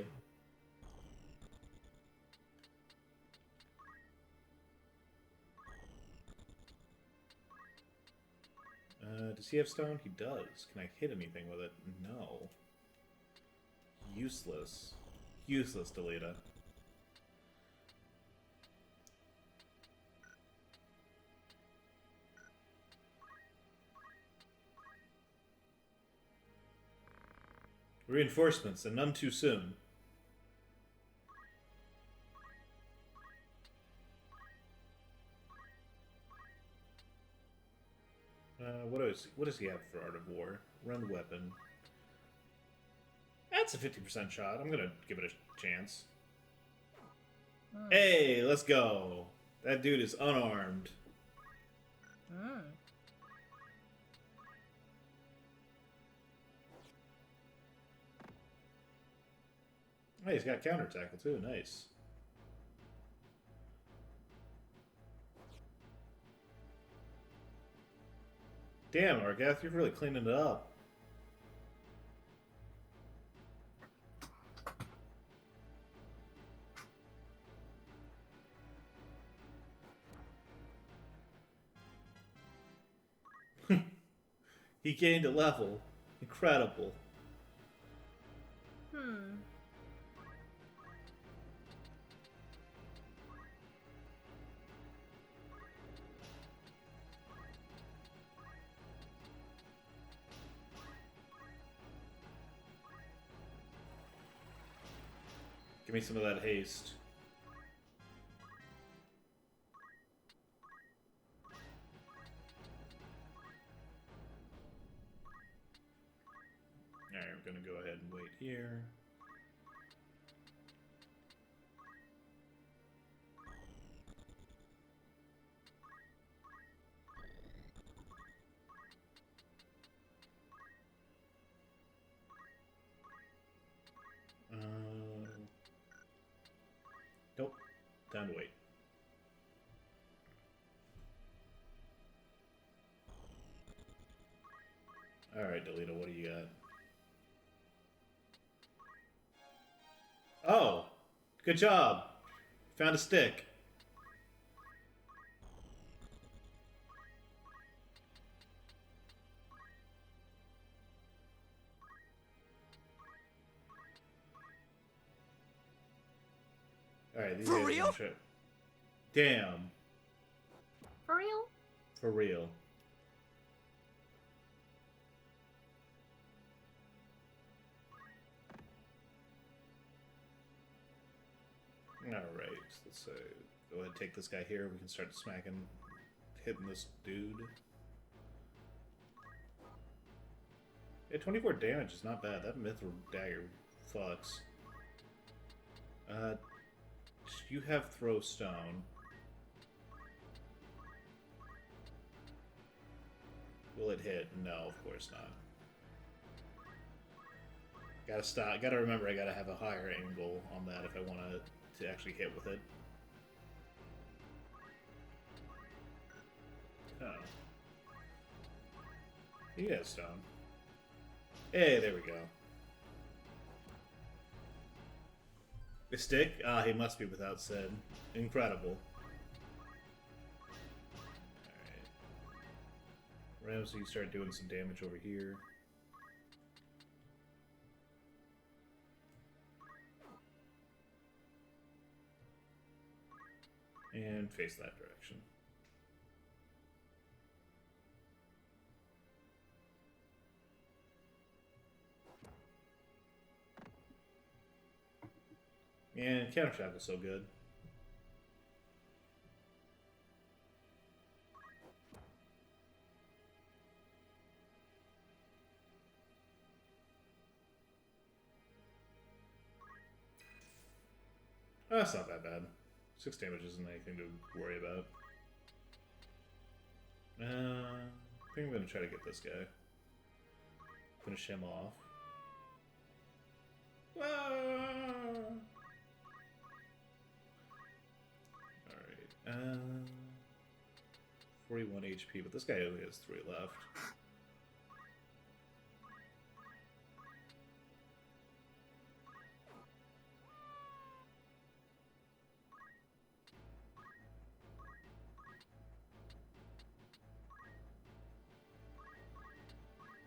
Does he have stone? He does. Can I hit anything with it? No. Useless. Useless, Delita. Reinforcements, and none too soon. What does he have for Art of War? Run weapon. That's a 50% shot. I'm gonna give it a chance. Hey, let's go. That dude is unarmed. Hey, he's got counter tackle too. Nice. Damn, Argath, you're really cleaning it up. He gained a level. Incredible. Give me some of that haste. Alright, we're gonna go ahead and wait here. Nope. Time to wait. Alright, Delita, what do you got? Oh! Good job! Found a stick. Alright, these For guys real? are shit. Damn. For real? For real. Alright, so let's go ahead and take this guy here. We can start smacking, hitting this dude. Yeah, 24 damage is not bad. That Mithril Dagger fucks. You have Throw Stone. Will it hit? No, of course not. Gotta stop. Gotta remember I gotta have a higher angle on that if I want to actually hit with it. Oh. He has stone. Hey, there we go. The stick? Ah, he must be without Sid. Incredible. Alright. Ramsey, you start doing some damage over here. And face that direction. . . . . . . . . . . . . . . . . . . . . . . . . . . . . . . . . . . . . . . . . . . . . . . . . . . . . . . . . . . . And Counter-Attack was so good. Oh, that's not that bad. 6 damage isn't anything to worry about. I think I'm gonna try to get this guy. Finish him off. Ah! Alright, 41 HP, but this guy only has 3 left.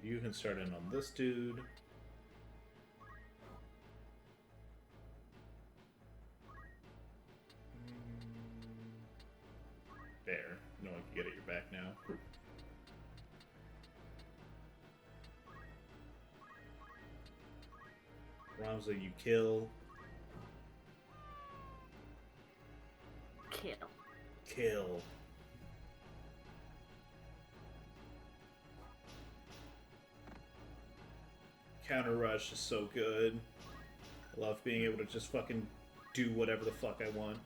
You can start in on this dude. There. No one can get at your back now. Ramza, you kill. Kill. Kill. Counter Rush is so good. I love being able to just fucking do whatever the fuck I want.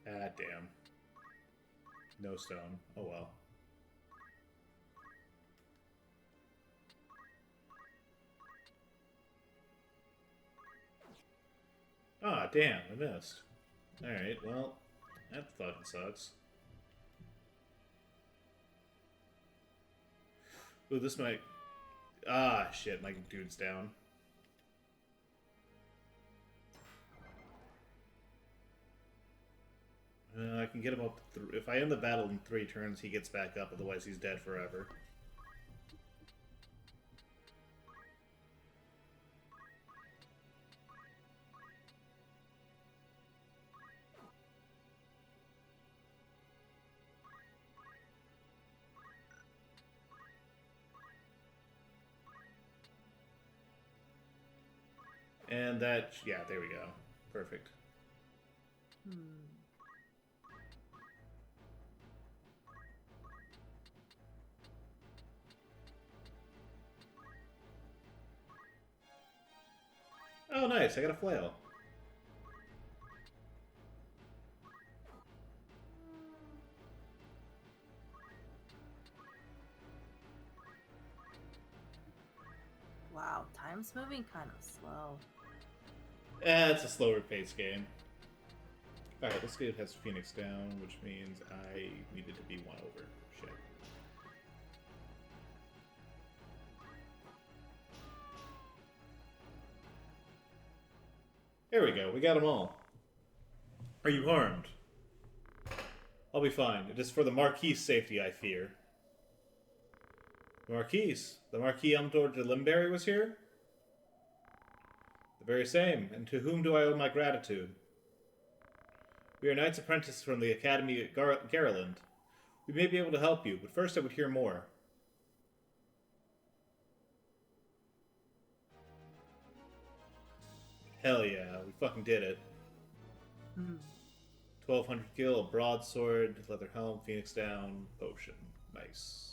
Ah, damn. No stone. Oh well. Ah, damn, I missed. Alright, well, that fucking sucks. Ooh, this might... Ah, shit, my dude's down. I can get him up to if I end the battle in 3 turns, he gets back up, otherwise he's dead forever. And that, yeah, there we go. Perfect. Oh, nice, I got a flail. Wow, time's moving kind of slow. It's a slower paced game. Alright, this dude has Phoenix down, which means I needed to be 1 over. Shit. There we go, we got them all. Are you harmed? I'll be fine. It is for the Marquis' safety I fear. The Marquis? The Marquis Umdor de Limberry was here? The very same. And to whom do I owe my gratitude? We are knights apprentices from the Academy at Garland. We may be able to help you, but first I would hear more. Hell yeah, we fucking did it. 1200 gil, a broadsword, leather helm, phoenix down, potion. Nice.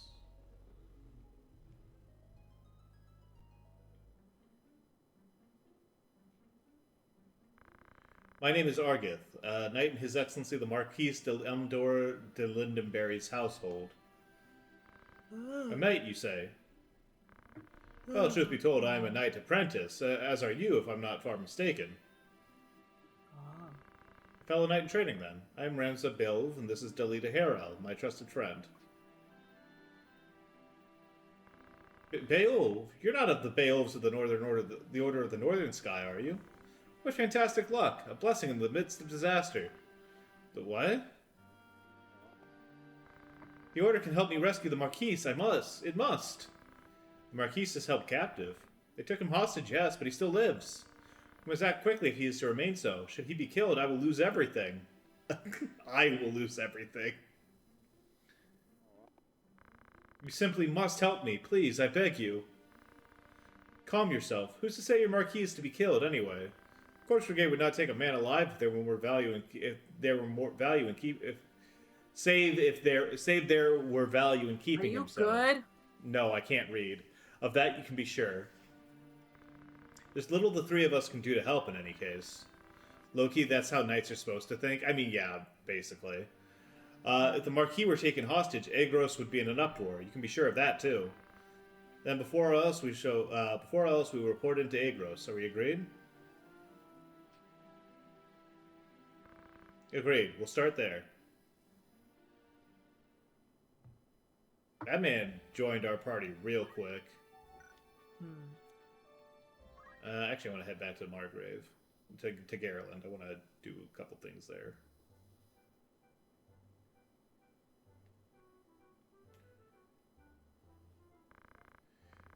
My name is Argith, knight in His Excellency the Marquis de Umdor de Lindenberry's household. A knight, you say? Well, truth be told, I am a knight apprentice, as are you, if I'm not far mistaken. Fellow knight in training, then. I am Ramza Bilv, and this is Delita Harel, my trusted friend. Beowulf? You're not of the Beowulfs of the Northern Order, the Order of the Northern Sky, are you? What fantastic luck! A blessing in the midst of disaster. The what? The Order can help me rescue the Marquis. I must. It must. The Marquis is held captive. They took him hostage, yes, but he still lives. We must act quickly if he is to remain so. Should he be killed, I will lose everything. I will lose everything. You simply must help me, please, I beg you. Calm yourself. Who's to say your Marquis is to be killed, anyway? Corpse Brigade would not take a man alive if there were more value in keep if save there were value in Are keeping you him so. good? No, I can't read. Of that you can be sure. There's little the three of us can do to help in any case. Low-key, that's how knights are supposed to think. I mean, yeah, basically. If the Marquis were taken hostage, Aegros would be in an uproar. You can be sure of that too. Then before all else, we report into Aegros. Are we agreed? Agreed. We'll start there. That man joined our party real quick. Actually, I want to head back to Margrave. To Garland. I want to do a couple things there.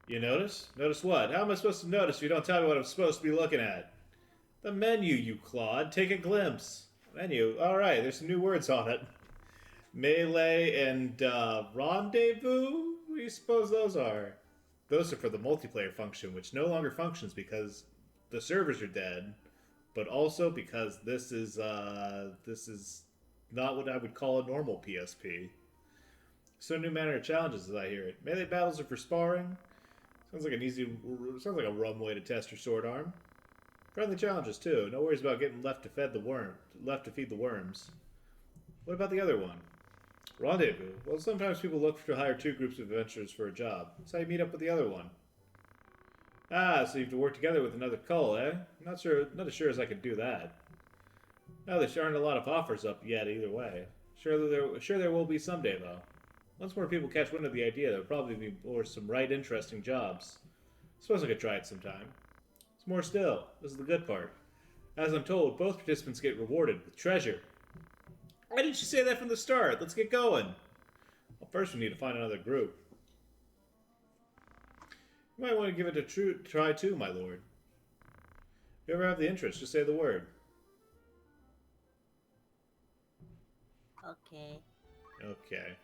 You notice? Notice what? How am I supposed to notice if you don't tell me what I'm supposed to be looking at? The menu, you clod. Take a glimpse. Menu. Alright, there's some new words on it. Melee and rendezvous? What do you suppose those are? Those are for the multiplayer function, which no longer functions because the servers are dead, but also because this is not what I would call a normal PSP. So new manner of challenges as I hear it. Melee battles are for sparring. Sounds like a rum way to test your sword arm. Friendly challenges too. No worries about getting left to feed the worms. What about the other one? Rendezvous. Well, sometimes people look to hire two groups of adventurers for a job. That's how you meet up with the other one. Ah, so you have to work together with another cull, eh? Not as sure as I could do that. No, there aren't a lot of offers up yet either way. Sure there will be someday, though. Once more people catch wind of the idea, there'll probably be some right interesting jobs. Suppose I could try it sometime. It's more still. This is the good part. As I'm told, both participants get rewarded with treasure. Why didn't you say that from the start? Let's get going. Well, first we need to find another group. You might want to give it a try too, my lord. If you ever have the interest, just say the word. Okay. Okay.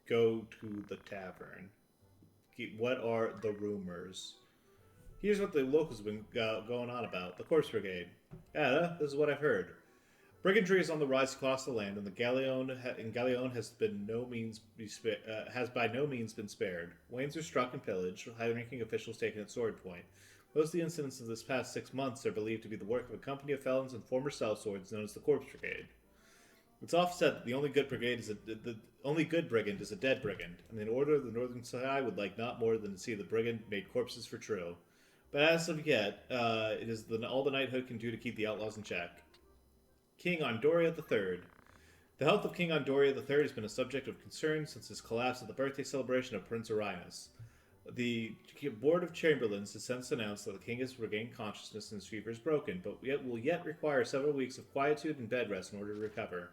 Go to the tavern. What are the rumors? Here's what the locals have been going on about. The Corpse Brigade. Yeah, this is what I've heard. Brigandry is on the rise across the land, and the Galleon has by no means been spared. Wains are struck and pillaged, high-ranking officials taken at sword point. Most of the incidents of this past 6 months are believed to be the work of a company of felons and former sellswords known as the Corpse Brigade. It's often said that the only good brigand is a dead brigand, and the Order of the Northern Sky would like not more than to see the brigand made corpses for true. But as of yet, it is all the knighthood can do to keep the outlaws in check. King Andoria III. The health of King Andoria III has been a subject of concern since his collapse at the birthday celebration of Prince Arinus. The Board of Chamberlains has since announced that the king has regained consciousness and his fever is broken, but will yet require several weeks of quietude and bed rest in order to recover.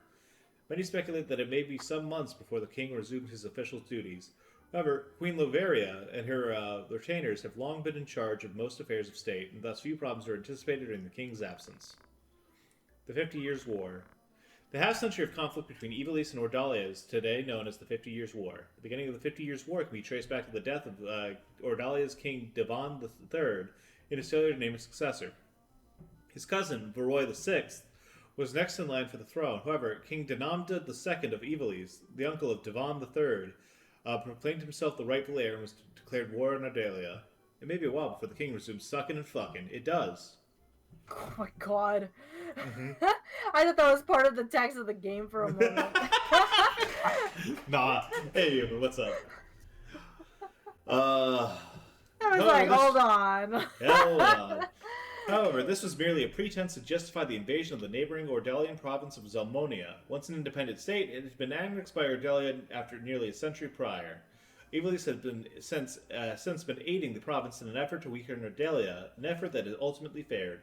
Many speculate that it may be some months before the king resumes his official duties. However, Queen Loveria and her retainers have long been in charge of most affairs of state, and thus few problems are anticipated during the king's absence. The 50 Years' War. The half-century of conflict between Ivalice and Ordalia is today known as the 50 Years' War. The beginning of the 50 Years' War can be traced back to the death of Ordalia's king Devan III and his failure to name a successor. His cousin, Viroy VI, was next in line for the throne. However, King Denamda II of Ivalice, the uncle of Devan III, proclaimed himself the rightful heir and was declared war on Ordalia. It may be a while before the king resumes sucking and fucking. It does. Oh my god. Mm-hmm. I thought that was part of the text of the game for a moment. Nah. Hey, what's up? I was like, hold on. Hold on. However, this was merely a pretense to justify the invasion of the neighboring Ordalian province of Zelmonia. Once an independent state, it had been annexed by Ordalia after nearly a century prior. Ivalice had been since been aiding the province in an effort to weaken Ordalia, an effort that has ultimately failed.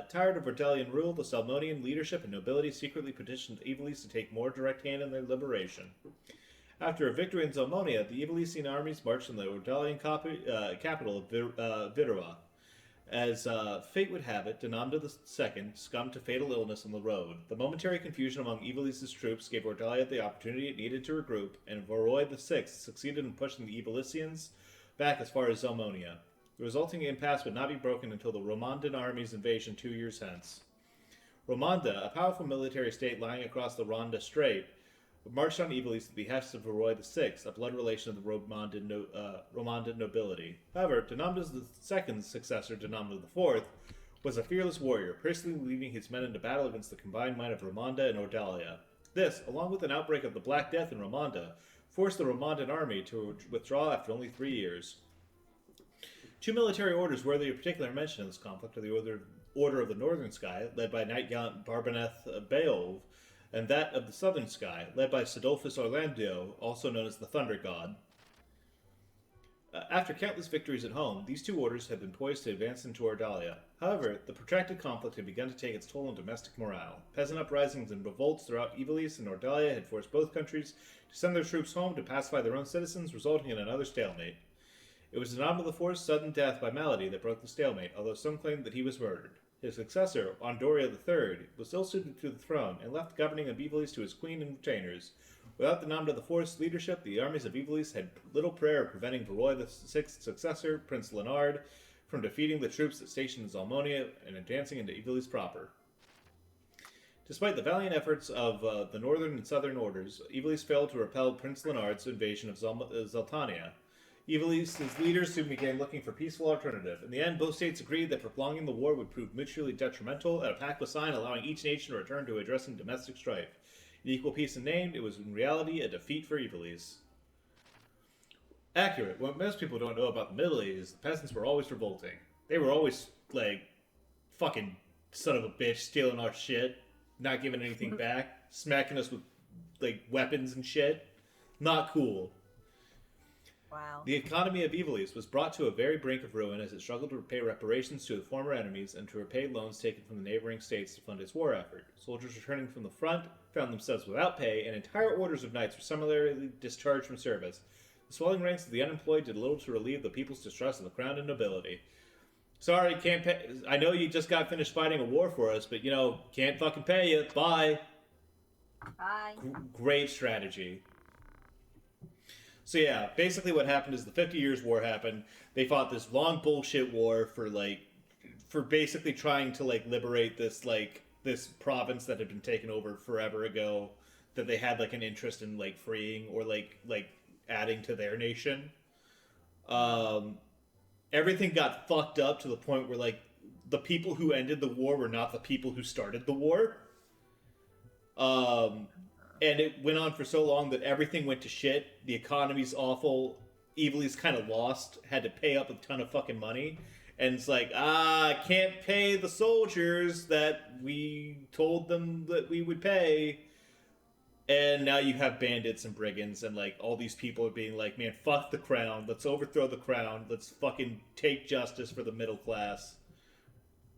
Tired of Ordalian rule, the Salmonian leadership and nobility secretly petitioned Ivalice to take more direct hand in their liberation. After a victory in Zelmonia, the Ivalician armies marched on the Ordalian capital of Virua. As fate would have it, Denamda II succumbed to fatal illness on the road. The momentary confusion among Evilis's troops gave Ordalia the opportunity it needed to regroup, and Voroi VI succeeded in pushing the Evilisians back as far as Zelmonia. The resulting impasse would not be broken until the Romandan army's invasion 2 years hence. Romanda, a powerful military state lying across the Ronda Strait, marched on Evilis at the behest of Voroi VI, a blood relation of the Romandan nobility. However, Denamda II's successor, Denamda IV, was a fearless warrior, personally leading his men into battle against the combined might of Romanda and Ordalia. This, along with an outbreak of the Black Death in Romanda, forced the Romandan army to withdraw after only 3 years. Two military orders worthy of particular mention in this conflict are the Order of the Northern Sky, led by Knight Gallant Barbaneth Beowulf, and that of the Southern Sky, led by Sidolphus Orlandio, also known as the Thunder God. After countless victories at home, these two orders had been poised to advance into Ordalia. However, the protracted conflict had begun to take its toll on domestic morale. Peasant uprisings and revolts throughout Evilis and Ordalia had forced both countries to send their troops home to pacify their own citizens, resulting in another stalemate. It was Denamda IV's sudden death by malady that broke the stalemate, although some claimed that he was murdered. His successor, Ondoria III, was ill-suited to the throne and left the governing of Evilis to his queen and retainers. Without Denamda IV's leadership, the armies of Evilis had little prayer of preventing Voroi VI's successor, Prince Leonard, from defeating the troops that stationed in Zelmonia and advancing into Evilis proper. Despite the valiant efforts of the northern and southern orders, Evilis failed to repel Prince Leonard's invasion of Zeltania. Evilis' leaders soon began looking for a peaceful alternative. In the end, both states agreed that prolonging the war would prove mutually detrimental, and a pact was signed allowing each nation to return to addressing domestic strife. In equal peace in name, it was in reality a defeat for Evilis. Accurate. What most people don't know about the Middle Ages, the peasants were always revolting. They were always, like, fucking son of a bitch, stealing our shit, not giving anything back, smacking us with, like, weapons and shit. Not cool. Wow. The economy of Evilis was brought to a very brink of ruin as it struggled to pay reparations to the former enemies and to repay loans taken from the neighboring states to fund its war effort. Soldiers returning from the front found themselves without pay, and entire orders of knights were summarily discharged from service. The swelling ranks of the unemployed did little to relieve the people's distrust of the crown and nobility. Sorry, can't pay. I know you just got finished fighting a war for us, but, can't fucking pay you. Bye. Bye. Great strategy. So yeah, basically what happened is the 50 Years' War happened. They fought this long bullshit war for basically trying to, liberate this province that had been taken over forever ago, that they had, an interest in, freeing or, adding to their nation. Everything got fucked up to the point where, the people who ended the war were not the people who started the war. And it went on for so long that everything went to shit. The economy's awful. Evilis kind of lost. Had to pay up a ton of fucking money. And it's can't pay the soldiers that we told them that we would pay. And now you have bandits and brigands and, all these people are being man, fuck the crown. Let's overthrow the crown. Let's fucking take justice for the middle class.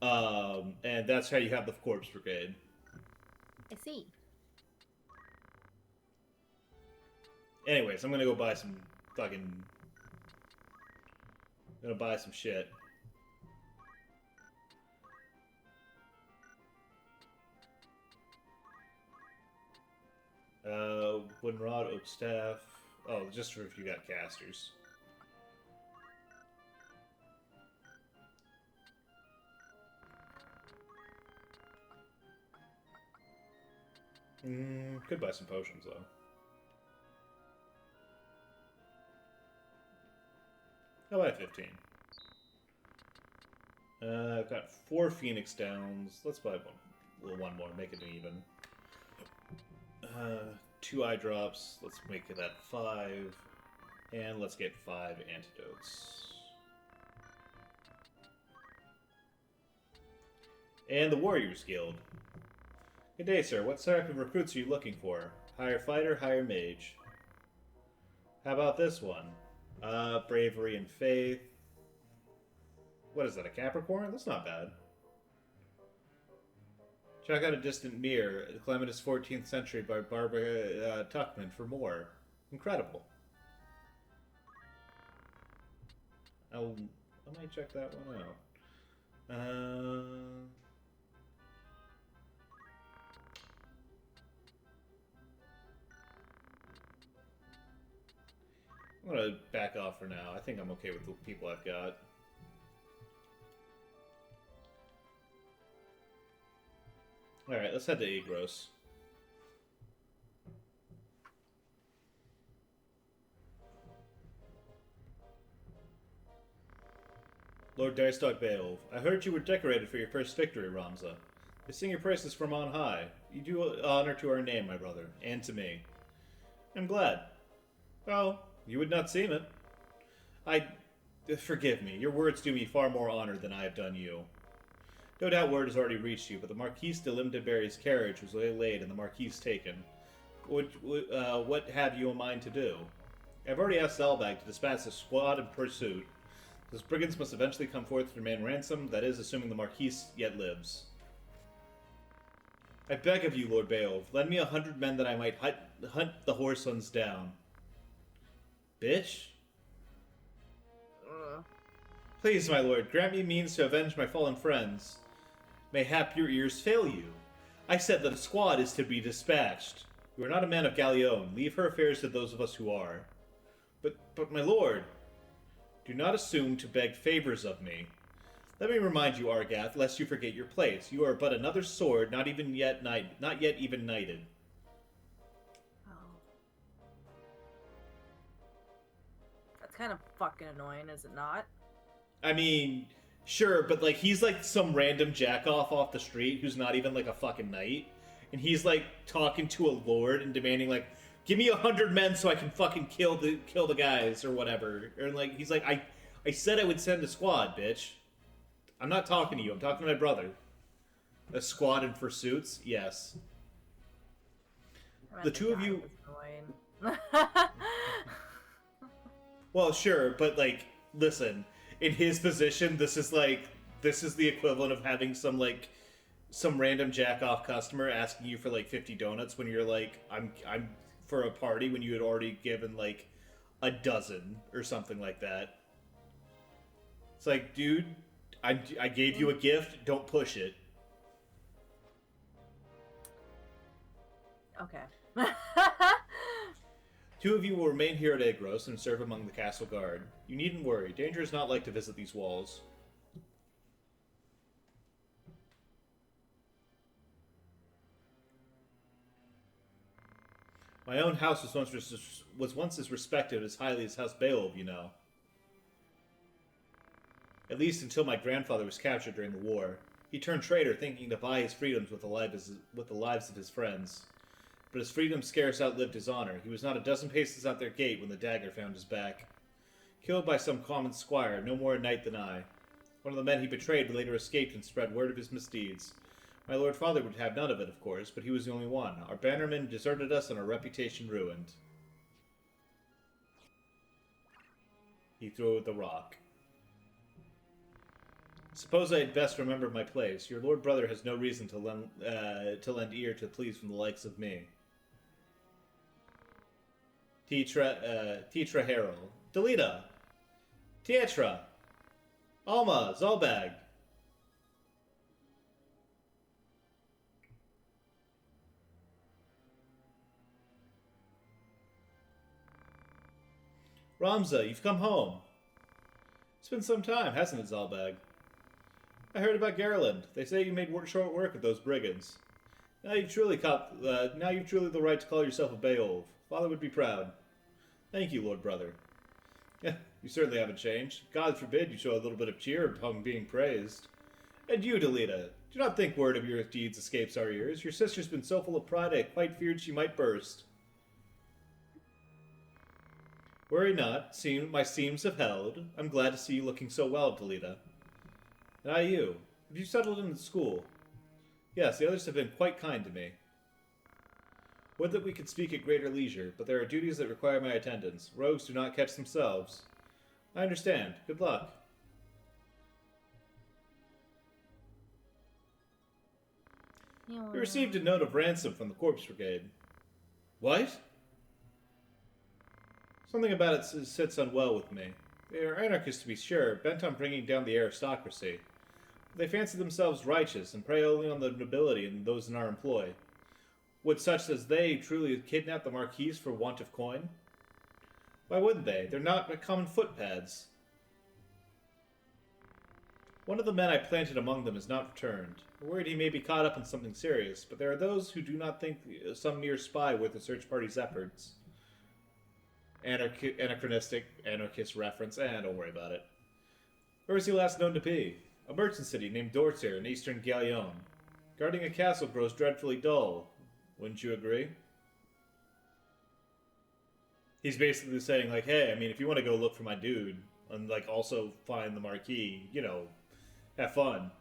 And that's how you have the Corpse Brigade. I see. Anyways, I'm gonna go buy some fucking... I'm gonna buy some shit. Wooden rod, oak staff. Oh, just for if you got casters. Could buy some potions, though. How about 15? I've got 4 Phoenix Downs. Let's buy one more, make it even. 2 eye drops. Let's make that 5. And let's get 5 antidotes. And the Warriors Guild. Good day, sir. What type of recruits are you looking for? Higher fighter, higher mage. How about this one? Bravery and faith. What is that, a Capricorn? That's not bad. Check out A Distant Mirror, The Calamitous 14th Century by Barbara Tuchman for more. Incredible. I might check that one out. I'm gonna back off for now. I think I'm okay with the people I've got. Alright, let's head to Egros. Lord Darstock Beowulf, I heard you were decorated for your first victory, Ramza. They sing your praises from on high. You do honor to our name, my brother, and to me. I'm glad. Well, you would not seem it. Forgive me, your words do me far more honor than I have done you. No doubt word has already reached you, but the Marquis de Limdeberry's carriage was waylaid and the Marquis taken. What have you in mind to do? I've already asked Zelbag to dispatch a squad in pursuit. Those brigands must eventually come forth to demand ransom, that is, assuming the Marquis yet lives. I beg of you, Lord Beowulf, lend me 100 men that I might hunt the Horsons down. Bitch? Please, my lord, grant me means to avenge my fallen friends. Mayhap your ears fail you. I said that a squad is to be dispatched. You are not a man of Galleon. Leave her affairs to those of us who are. But my lord, do not assume to beg favors of me. Let me remind you, Argath, lest you forget your place. You are but another sword, not yet even knighted. Oh. That's kind of fucking annoying, is it not? I mean, sure, but like he's like some random jackoff off the street who's not even like a fucking knight, and he's like talking to a lord and demanding like, give me 100 men so I can fucking kill the guys or whatever. Or like he's like, I said I would send a squad, bitch. I'm not talking to you. I'm talking to my brother. A squad in pursuits, yes. The two of you. Well, sure, but like, listen. In his position, this is the equivalent of having some random jack-off customer asking you for like 50 donuts when you're like, I'm for a party when you had already given like a dozen or something like that. It's like, dude, I gave you a gift, don't push it. Okay. Two of you will remain here at Egros and serve among the castle guard. You needn't worry. Danger is not like to visit these walls. My own house was once as respected as highly as House Beowulf, you know. At least until my grandfather was captured during the war. He turned traitor, thinking to buy his freedoms with the lives of his friends. But his freedom scarce outlived his honor. He was not a dozen paces out their gate when the dagger found his back. Killed by some common squire, no more a knight than I. One of the men he betrayed later escaped and spread word of his misdeeds. My lord father would have none of it, of course, but he was the only one. Our bannermen deserted us and our reputation ruined. He threw the rock. Suppose I had best remember my place. Your lord brother has no reason to lend ear to pleas from the likes of me. Titra Harrel. Delita! Tietra! Alma! Zolbag! Ramza, you've come home. It's been some time, hasn't it, Zolbag? I heard about Garland. They say you made short work of those brigands. Now you've truly the right to call yourself a Beowulf. Father would be proud. Thank you, Lord Brother. Yeah, you certainly haven't changed. God forbid you show a little bit of cheer upon being praised. And you, Delita, do not think word of your deeds escapes our ears. Your sister's been so full of pride I quite feared she might burst. Worry not, my seams have held. I'm glad to see you looking so well, Delita. And you, have you settled in the school? Yes, the others have been quite kind to me. Would that we could speak at greater leisure, but there are duties that require my attendance. Rogues do not catch themselves. I understand. Good luck. We received a note of ransom from the Corpse Brigade. What? Something about it sits unwell with me. They are anarchists, to be sure, bent on bringing down the aristocracy. They fancy themselves righteous and prey only on the nobility and those in our employ. Would such as they truly kidnap the marquise for want of coin? Why wouldn't they? They're not common footpads. One of the men I planted among them has not returned. I'm worried he may be caught up in something serious, but there are those who do not think some mere spy worth the search party's efforts. Anachronistic, anarchist reference, don't worry about it. Where was he last known to be? A merchant city named Dortier in eastern Galion. Guarding a castle grows dreadfully dull. Wouldn't you agree? He's basically saying, like, hey, I mean, if you want to go look for my dude, and, like, also find the Marquis, you know, have fun.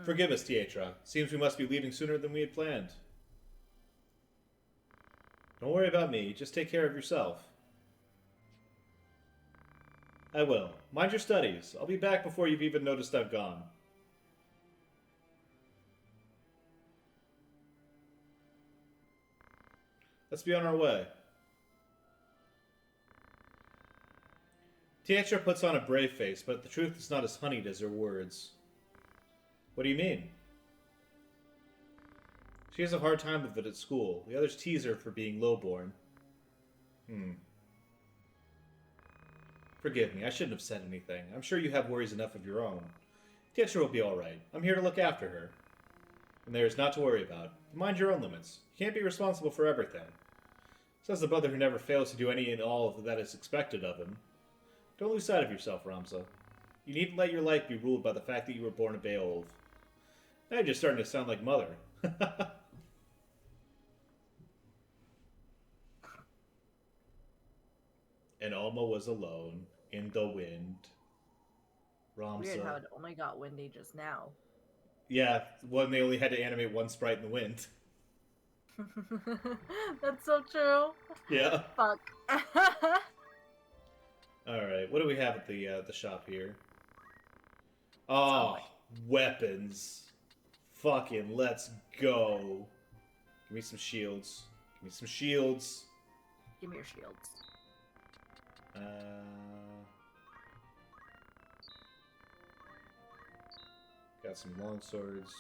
Forgive us, Tietra. Seems we must be leaving sooner than we had planned. Don't worry about me. Just take care of yourself. I will. Mind your studies. I'll be back before you've even noticed I've gone. Let's be on our way. Tietra puts on a brave face, but the truth is not as honeyed as her words. What do you mean? She has a hard time of it at school. The others tease her for being lowborn. Forgive me, I shouldn't have said anything. I'm sure you have worries enough of your own. Tietra will be alright. I'm here to look after her. And there is not to worry about. Mind your own limits. You can't be responsible for everything. Says the brother who never fails to do any and all that is expected of him. Don't lose sight of yourself, Ramza. You needn't let your life be ruled by the fact that you were born a Beowulf. Now you're just starting to sound like Mother. And Alma was alone in the wind. Ramza. Weird how it only got windy just now. Yeah, when they only had to animate one sprite in the wind. That's so true. Yeah. Fuck. Alright, what do we have at the shop here? Oh, weapons. Fucking let's go. Give me some shields. Give me some shields. Give me your shields. Got some long swords.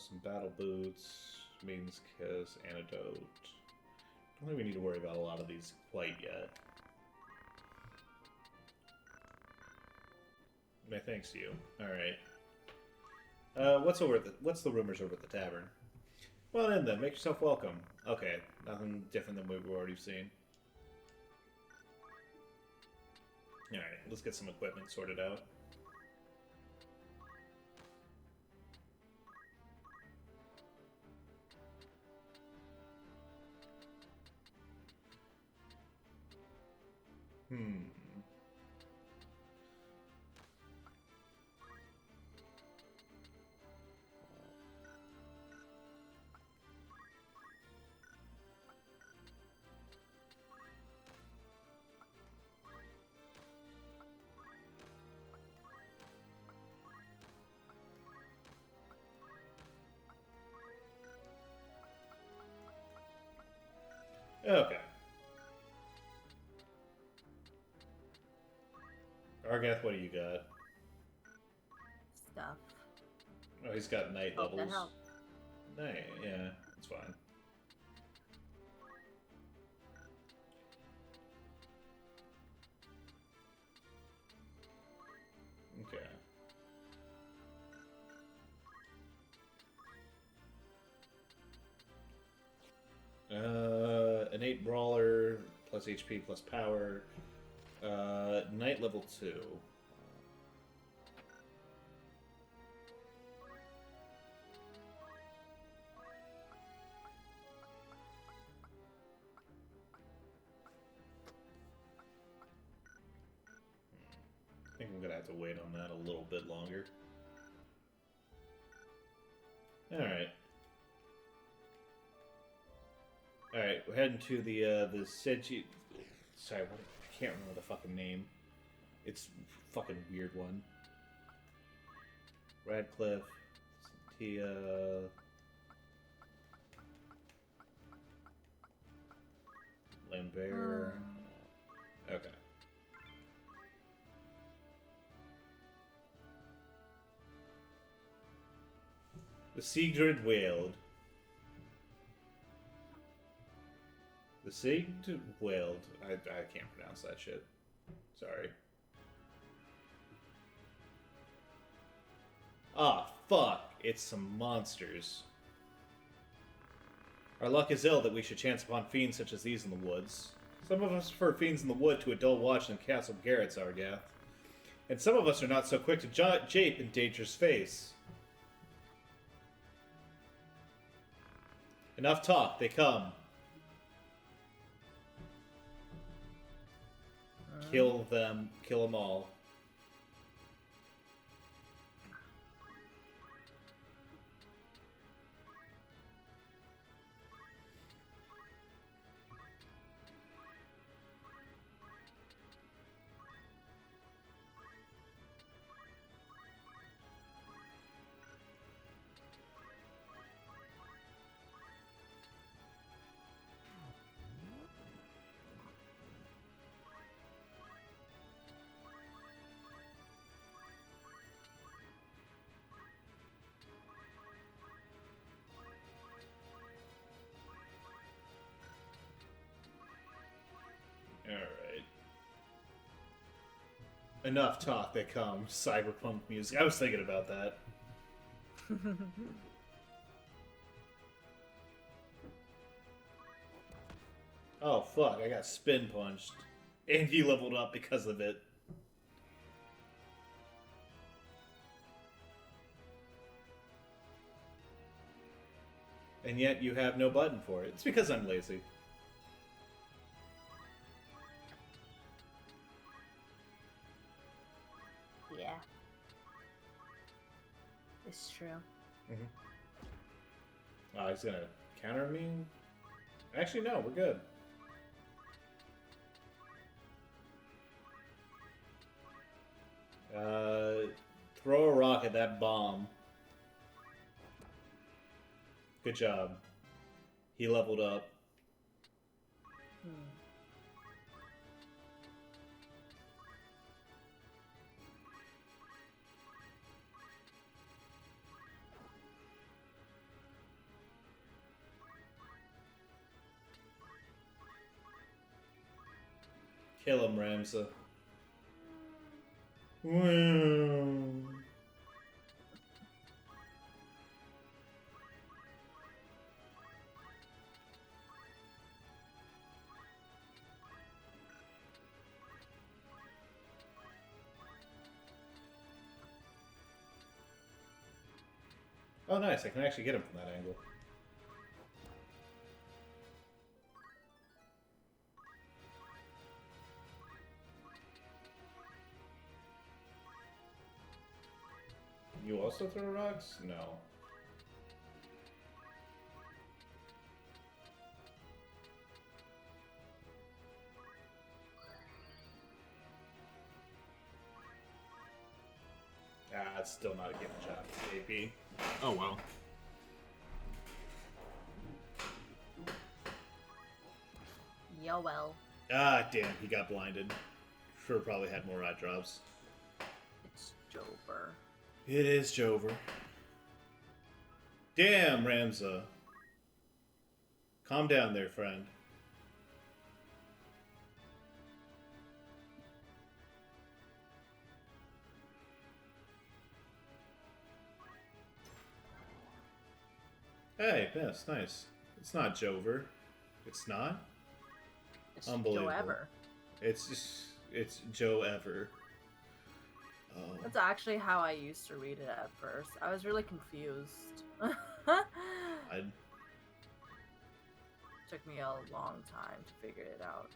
Some battle boots, Maiden's Kiss, Antidote. I don't think we need to worry about a lot of these quite yet. My thanks to you. Alright. What's the rumors over at the tavern? Well then, make yourself welcome. Okay, nothing different than what we've already seen. Alright, let's get some equipment sorted out. Okay. Argath, what do you got? Stuff. Oh, he's got night Hope that levels. helps. Night, yeah, that's fine. Okay. Innate brawler plus HP plus power. Knight level 2. I think I'm gonna have to wait on that a little bit longer. Alright. Alright, we're heading to the Seiji... Sorry, I can't remember the fucking name. It's a fucking weird one. Radcliffe, Tia. Lambert. Okay. The Sigrid wailed. The Sigrid wailed. I can't pronounce that shit. Sorry. Ah, fuck. It's some monsters. Our luck is ill that we should chance upon fiends such as these in the woods. Some of us prefer fiends in the wood to a dull watch in Castle Garrett's Argath. And some of us are not so quick to jape in danger's face. Enough talk, they come. Kill them all. Alright. Enough talk, they come. Cyberpunk music. I was thinking about that. Oh, fuck. I got spin punched. And he leveled up because of it. And yet you have no button for it. It's because I'm lazy. Yeah. It's true. Mm-hmm. Oh, he's gonna counter me? Actually, no, we're good. Throw a rock at that bomb. Good job. He leveled up. Kill him, Ramsa. Oh, nice. I can actually get him from that angle. You also throw rocks? No. Ah, it's still not a given shot. AP. Oh well. Yo, well. Ah, damn, he got blinded. Sure, probably had more rat drops. It's Jover. It is Jover. Damn, Ramsa. Calm down there, friend. Hey, yes, nice. It's not Jover. It's not? It's Unbelievable. Joe Ever. It's Joe Ever. Oh. That's actually how I used to read it at first. I was really confused. Took me a long time to figure it out.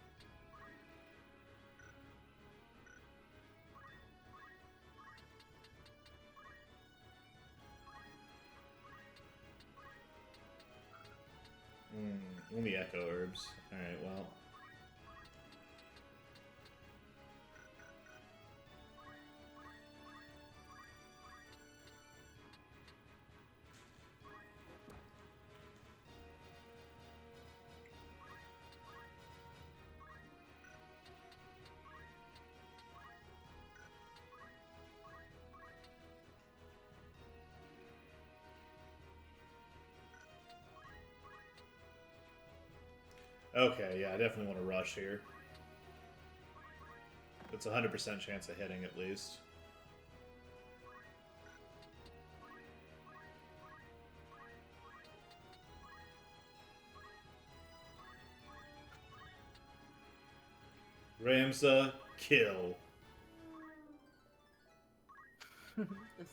Only echo herbs. Alright, well. Okay, yeah, I definitely want to rush here. It's a 100% chance of hitting at least. Ramza, kill. The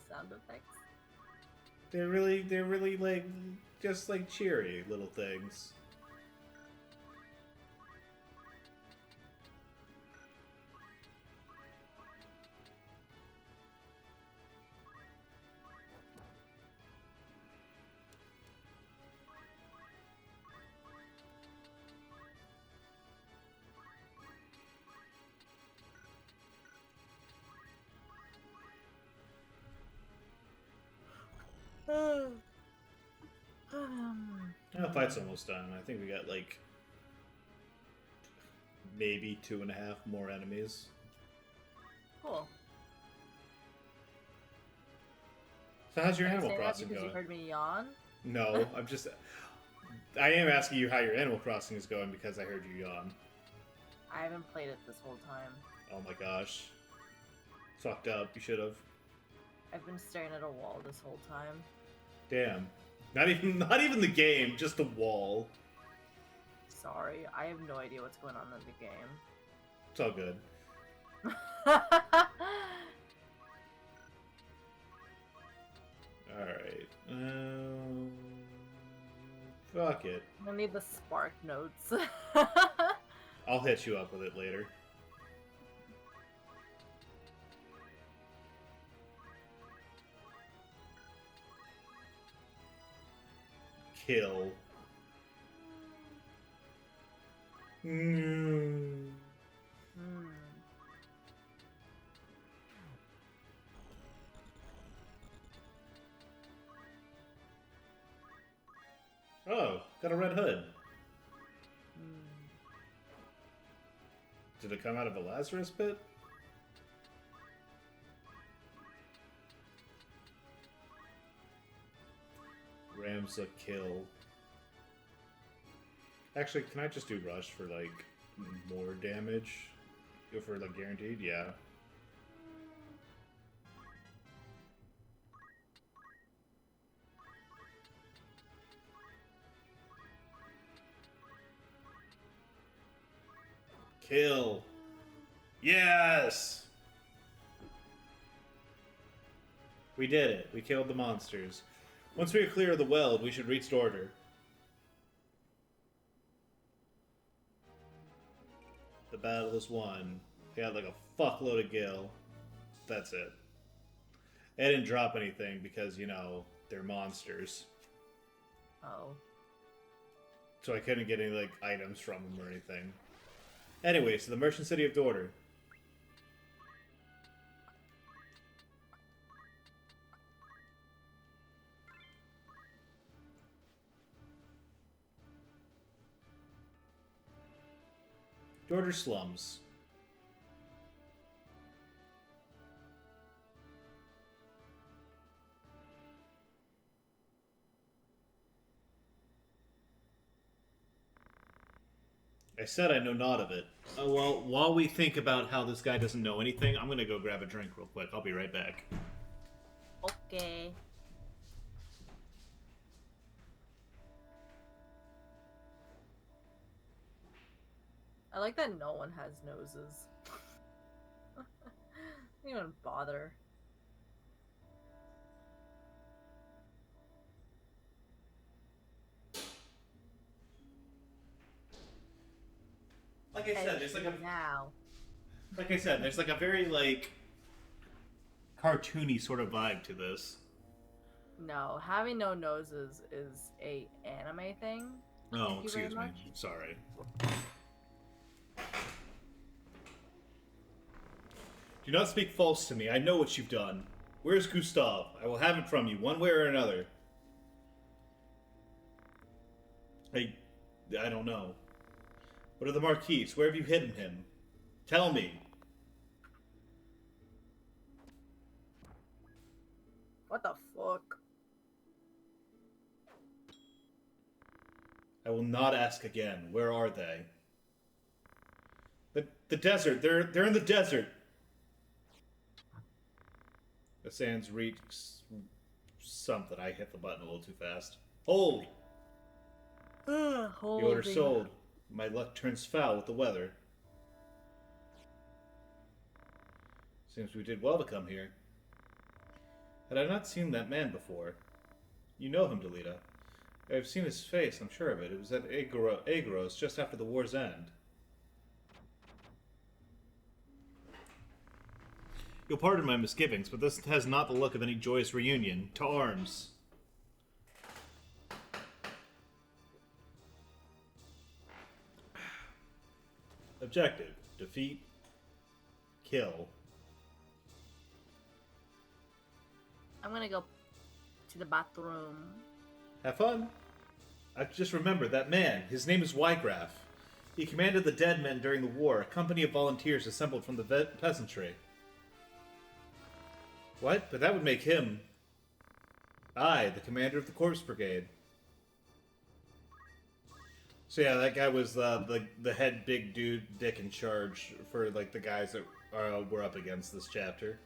sound effects. They're really like, just like cheery little things. Oh, fight's almost done. I think we got like maybe 2.5 more enemies. Cool. So how's your Are you Animal saying that Crossing because you going? heard me yawn? No, I am asking you how your Animal Crossing is going because I heard you yawn. I haven't played it this whole time. Oh my gosh. Fucked up. You should have. I've been staring at a wall this whole time. Damn. Not even the game, just the wall. Sorry, I have no idea what's going on in the game. It's all good. Alright. Fuck it. I need the spark notes. I'll hit you up with it later. Kill. Mm. Hmm. Oh, got a red hood. Hmm. Did it come out of a Lazarus pit? Ramza kill. Actually, can I just do rush for like more damage? Go for like guaranteed? Yeah. Kill. Yes! We did it. We killed the monsters. Once we are clear of the weld, we should reach Order. The battle is won. He had like a fuckload of gil. That's it. I didn't drop anything because, you know, they're monsters. Oh. So I couldn't get any, like, items from them or anything. Anyway, so the Merchant City of Dorter. Dorter slums. I said I know not of it. Oh, well, while we think about how this guy doesn't know anything, I'm gonna go grab a drink real quick. I'll be right back. Okay. I like that no one has noses. Don't even bother. Like I said, there's like a now. like I said, there's like a very like cartoony sort of vibe to this. No, having no noses is a anime thing. Oh, Thank you very excuse me. much. Sorry. Do not speak false to me. I know what you've done. Where's Gustav? I will have it from you, one way or another. I don't know. What are the Marquis? Where have you hidden him? Tell me. What the fuck? I will not ask again. Where are they? The desert. They're in the desert. The sands reeks something. I hit the button a little too fast. Hold! The order Holding. sold. My luck turns foul with the weather. Seems we did well to come here. Had I not seen that man before? You know him, Delita. I've seen his face, I'm sure of it. It was at Agros just after the war's end. You'll pardon my misgivings, but this has not the look of any joyous reunion. To arms. Objective. Defeat. Kill. I'm gonna go to the bathroom. Have fun. I just remembered that man. His name is Wygraf. He commanded the dead men during the war, a company of volunteers assembled from the peasantry. What? But that would make him... I, the commander of the Corpse Brigade. So yeah, that guy was the head big dude, dick in charge for like the guys that were up against this chapter.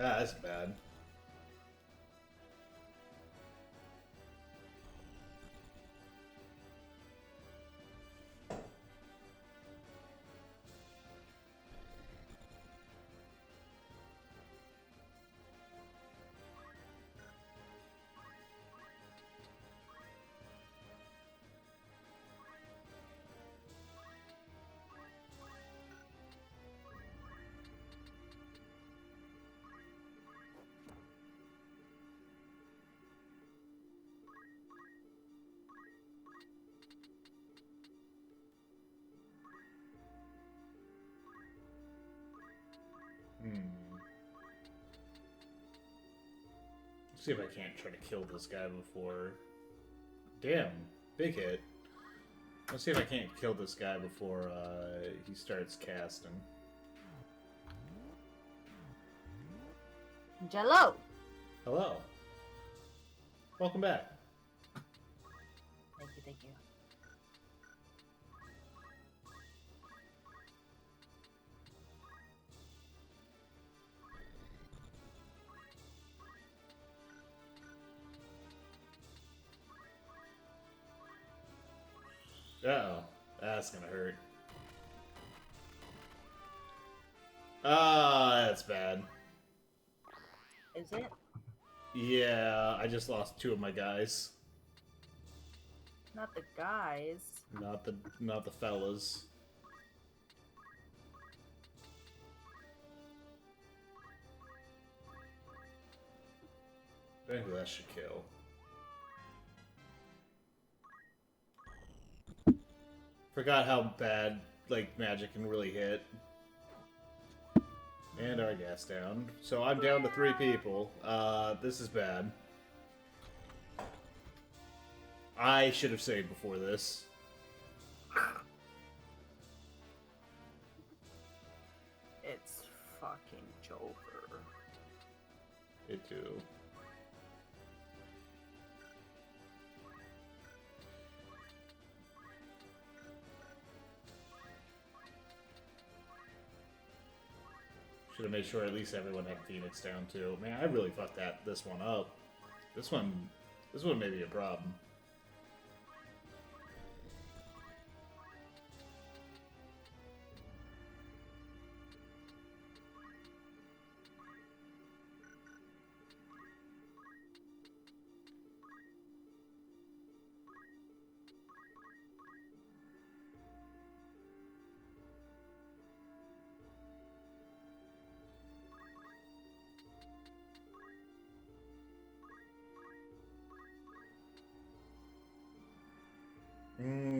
Ah, that's bad. Let's see if I can't try to kill this guy before... Damn, big hit. Let's see if I can't kill this guy before he starts casting. Jello! Hello. Welcome back. Thank you. Uh-oh. That's gonna hurt. Ah, that's bad. Is it? Yeah, I just lost 2 of my guys. Not the guys. Not the fellas. I think that should kill. Forgot how bad like magic can really hit. And our gas down. So I'm down to 3 people. This is bad. I should have saved before this. It's fucking Joker. It too. Should have made sure at least everyone had Phoenix down too. Man, I really fucked this one up. This one may be a problem.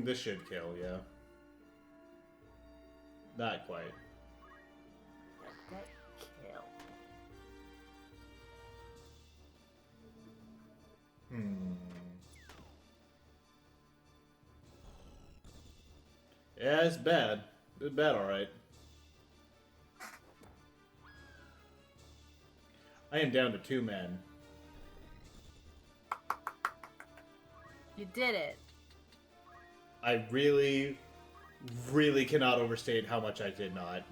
This should kill, yeah. Not quite. Yeah, it's bad. It's bad, alright. I am down to 2 men. You did it. I really, really cannot overstate how much I did not.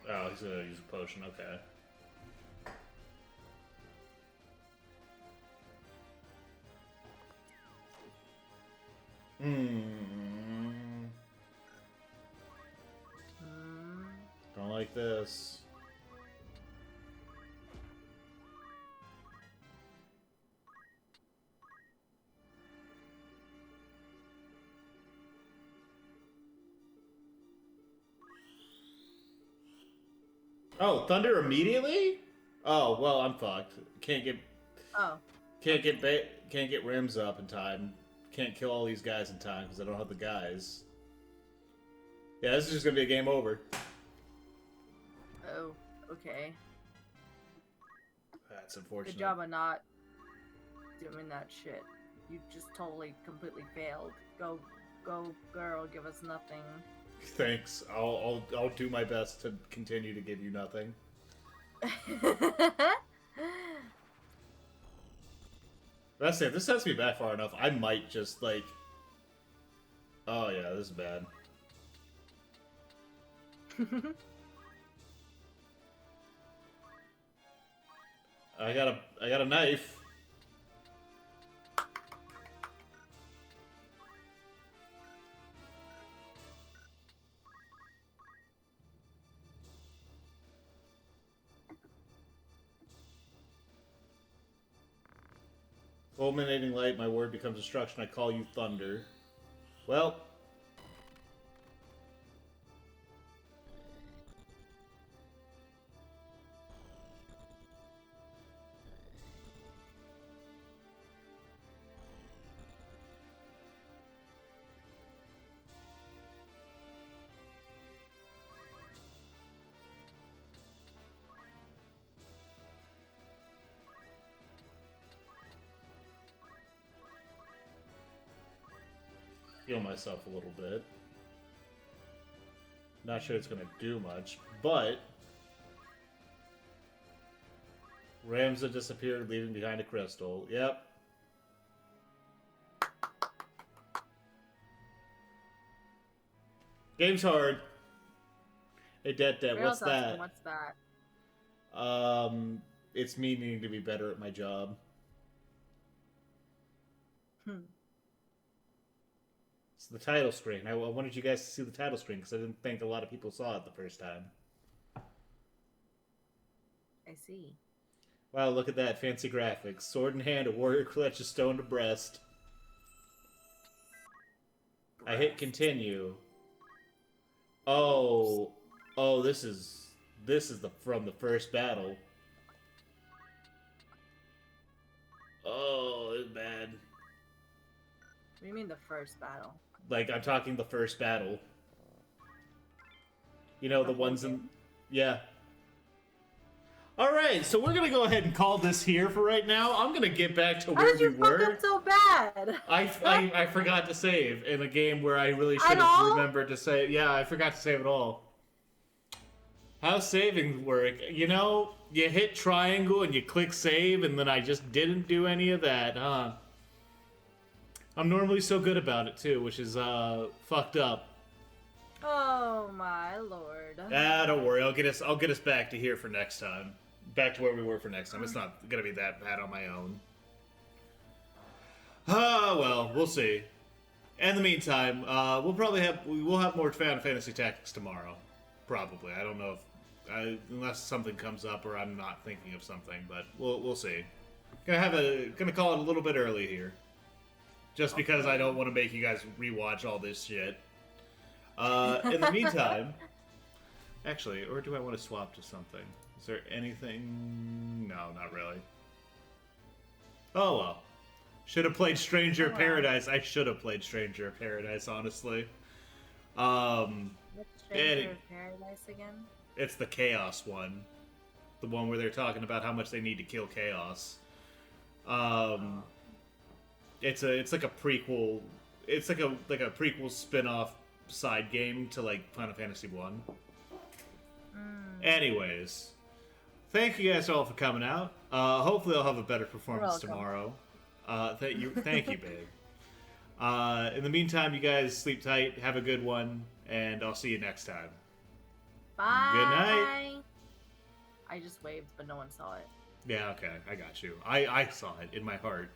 Oh, he's gonna use a potion, okay. Don't like this. Oh, thunder immediately? Oh, well, I'm fucked. Can't get rims up in time. Can't kill all these guys in time because I don't have the guys. Yeah, this is just gonna be a game over. Oh, okay. That's unfortunate. Good job on not doing that shit. You just totally, completely failed. Go, girl, give us nothing. Thanks. I'll do my best to continue to give you nothing. That's it. If this sets me back far enough, I might just like. Oh yeah, this is bad. I got a knife. Fulminating light, my word becomes destruction. I call you thunder. Well. Heal myself a little bit. Not sure it's going to do much, but Ramza disappeared, leaving behind a crystal. Yep. Game's hard. Hey, Det, what's that? What's that? It's me needing to be better at my job. It's the title screen. I wanted you guys to see the title screen because I didn't think a lot of people saw it the first time. I see. Wow, look at that. Fancy graphics. Sword in hand, a warrior clutches stone to breast. I hit continue. Oh, this is from the first battle. Oh, it's bad. What do you mean the first battle? Like, I'm talking the first battle. You know, the ones in... Yeah. Alright, so we're gonna go ahead and call this here for right now. I'm gonna get back to where we were. How did you fuck up so bad? I forgot to save in a game where I really should have remembered to save. Yeah, I forgot to save it all. How's saving work? You know, you hit triangle and you click save, and then I just didn't do any of that, huh? I'm normally so good about it too, which is fucked up. Oh my lord. Ah, don't worry. I'll get us back to here for next time. back to where we were for next time. It's not gonna be that bad on my own. Oh well, we'll see. In the meantime, we'll have more Final Fantasy Tactics tomorrow. Probably. I don't know if unless something comes up or I'm not thinking of something, but we'll see. Gonna call it a little bit early here, just because I don't want to make you guys rewatch all this shit. In the meantime, actually, or do I want to swap to something? Is there anything? No, not really. Oh well. Should have played Stranger of Paradise. I should have played Stranger of Paradise, honestly. What's Stranger of Paradise again? It's the Chaos one. The one where they're talking about how much they need to kill Chaos. It's like a prequel. It's like a prequel spin-off side game to like Final Fantasy 1. Anyways, thank you guys all for coming out. Hopefully I'll have a better performance tomorrow. Thank you, babe. In the meantime, you guys sleep tight, have a good one, and I'll see you next time. Bye. Good night. I just waved, but no one saw it. Yeah, okay, I got you. I saw it in my heart.